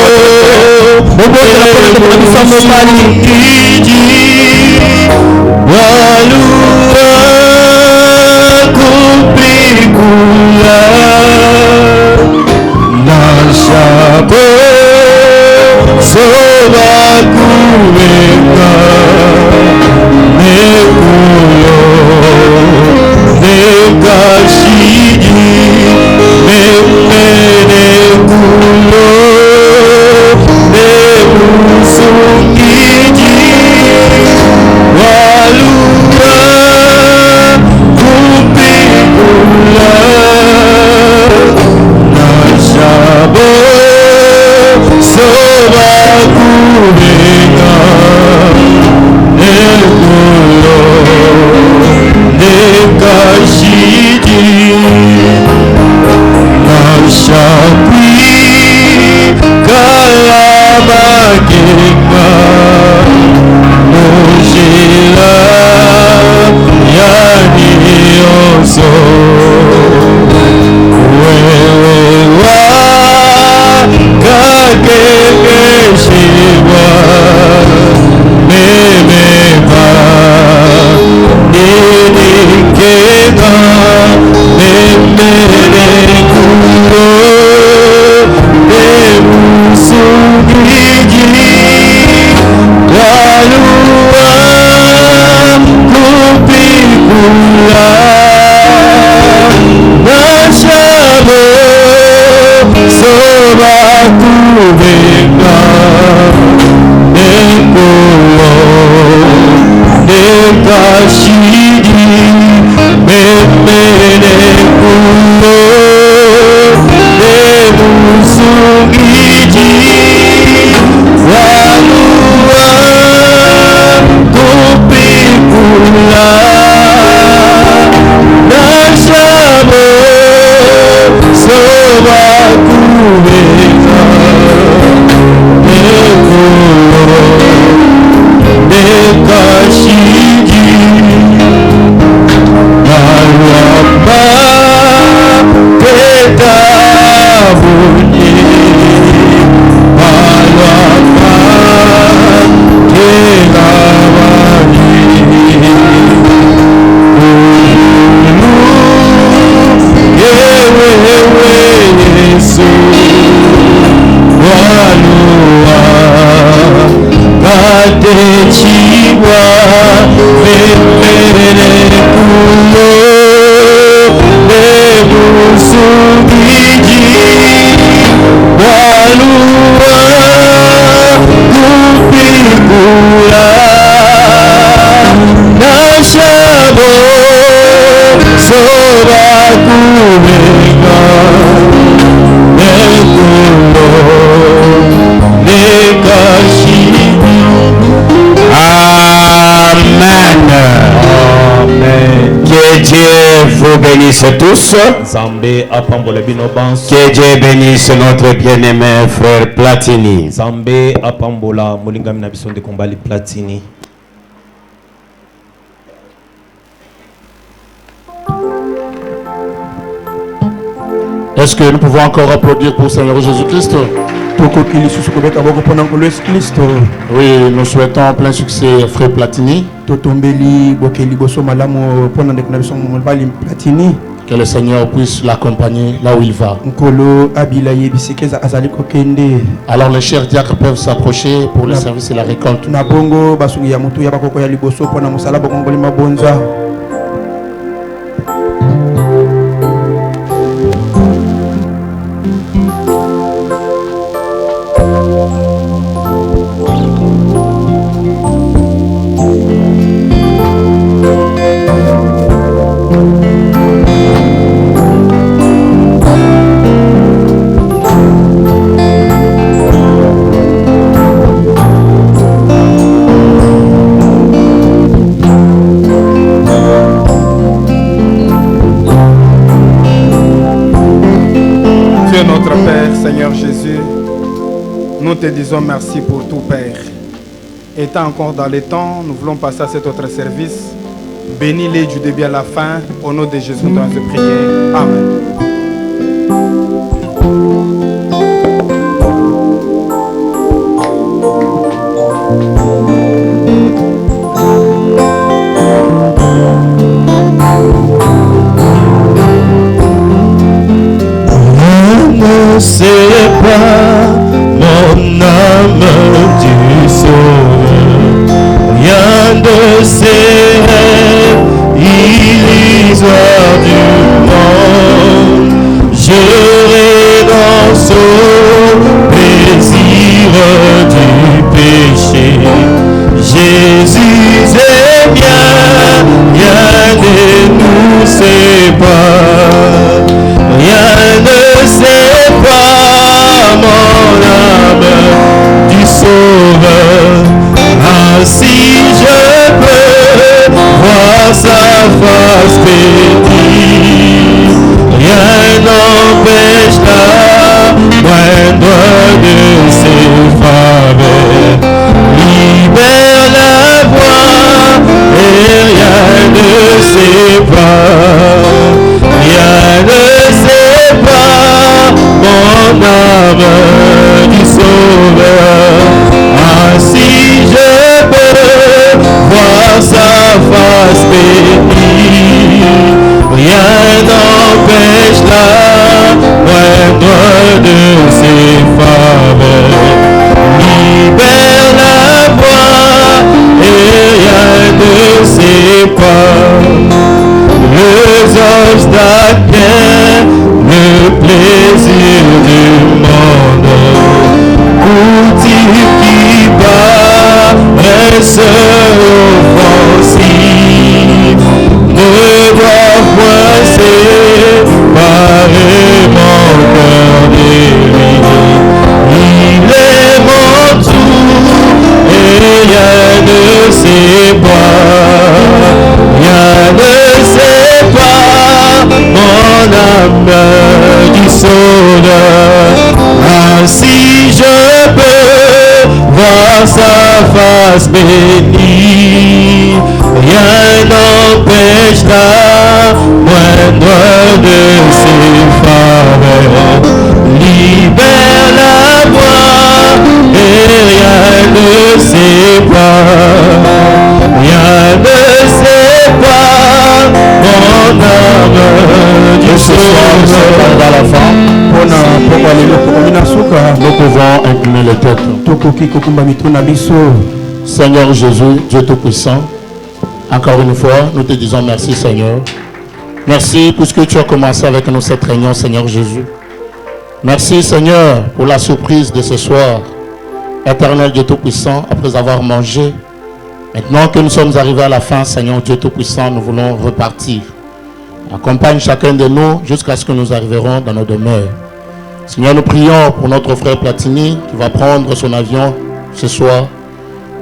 tous. Que Dieu bénisse notre bien-aimé frère Platini. Est-ce que nous pouvons encore applaudir pour le Seigneur Jésus-Christ? Oui, nous souhaitons plein succès, frère Platini. Que le Seigneur puisse l'accompagner là où il va. Alors les chers diacres peuvent s'approcher pour le service et la récolte. Nous te disons merci pour tout, Père. Étant encore dans les temps, nous voulons passer à cet autre service. Bénis-les du début à la fin. Au nom de Jésus, nous devons te prier. Amen. C'est pas mon âme du sauveur, rien de ses rêves, illusoire du monde. Je renonce au plaisir du péché. Jésus est bien, rien ne nous sépare, rien ne sépare mon âme du Sauveur. Ainsi je peux voir sa face bénie, rien n'empêche la moindre de ses faveurs. Libère la voix et rien ne sépare, rien ne sépare mon âme du Sauveur. Ainsi je peux voir sa face bénie, rien n'empêche la moindre de ses faveurs. Libère la voix et rien ne sépare. Les obstacles, le plaisir du monde, outil qui paraissent offensifs, ne doit point séparer mon cœur de lui. Il est mon tout et rien ne sépare, rien ne sépare mon âme du Sauveur. Ainsi je peux voir sa face bénie, rien n'empêche la moindre de ses faveurs. Libère la voix et rien ne sépare, rien ne sépare mon âme du Sauveur. À la fin, nous pouvons incliner les têtes. Seigneur Jésus, Dieu Tout-Puissant, encore une fois, nous te disons merci, Seigneur. Merci puisque tu as commencé avec nous cette réunion, Seigneur Jésus. Merci, Seigneur, pour la surprise de ce soir. Éternel Dieu Tout-Puissant, après avoir mangé, maintenant que nous sommes arrivés à la fin, Seigneur Dieu Tout-Puissant, nous voulons repartir. Accompagne chacun de nous jusqu'à ce que nous arriverons dans nos demeures. Seigneur, nous prions pour notre frère Platini qui va prendre son avion ce soir.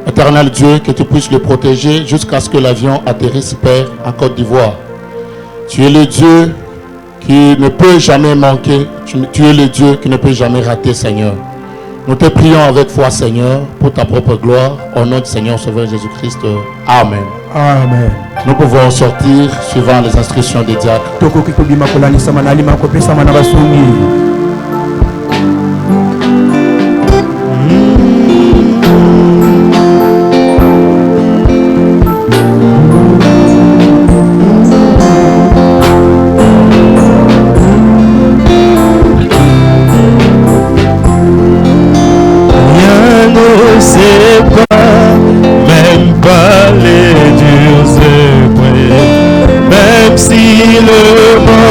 Éternel Dieu, que tu puisses le protéger jusqu'à ce que l'avion atterrisse, Père, en Côte d'Ivoire. Tu es le Dieu qui ne peut jamais manquer. Tu es le Dieu qui ne peut jamais rater, Seigneur. Nous te prions avec foi, Seigneur, pour ta propre gloire, au nom du Seigneur Sauveur Jésus-Christ. Amen. Amen. Nous pouvons sortir suivant les instructions des diacres. Même pas les durs épreuves, même si le monde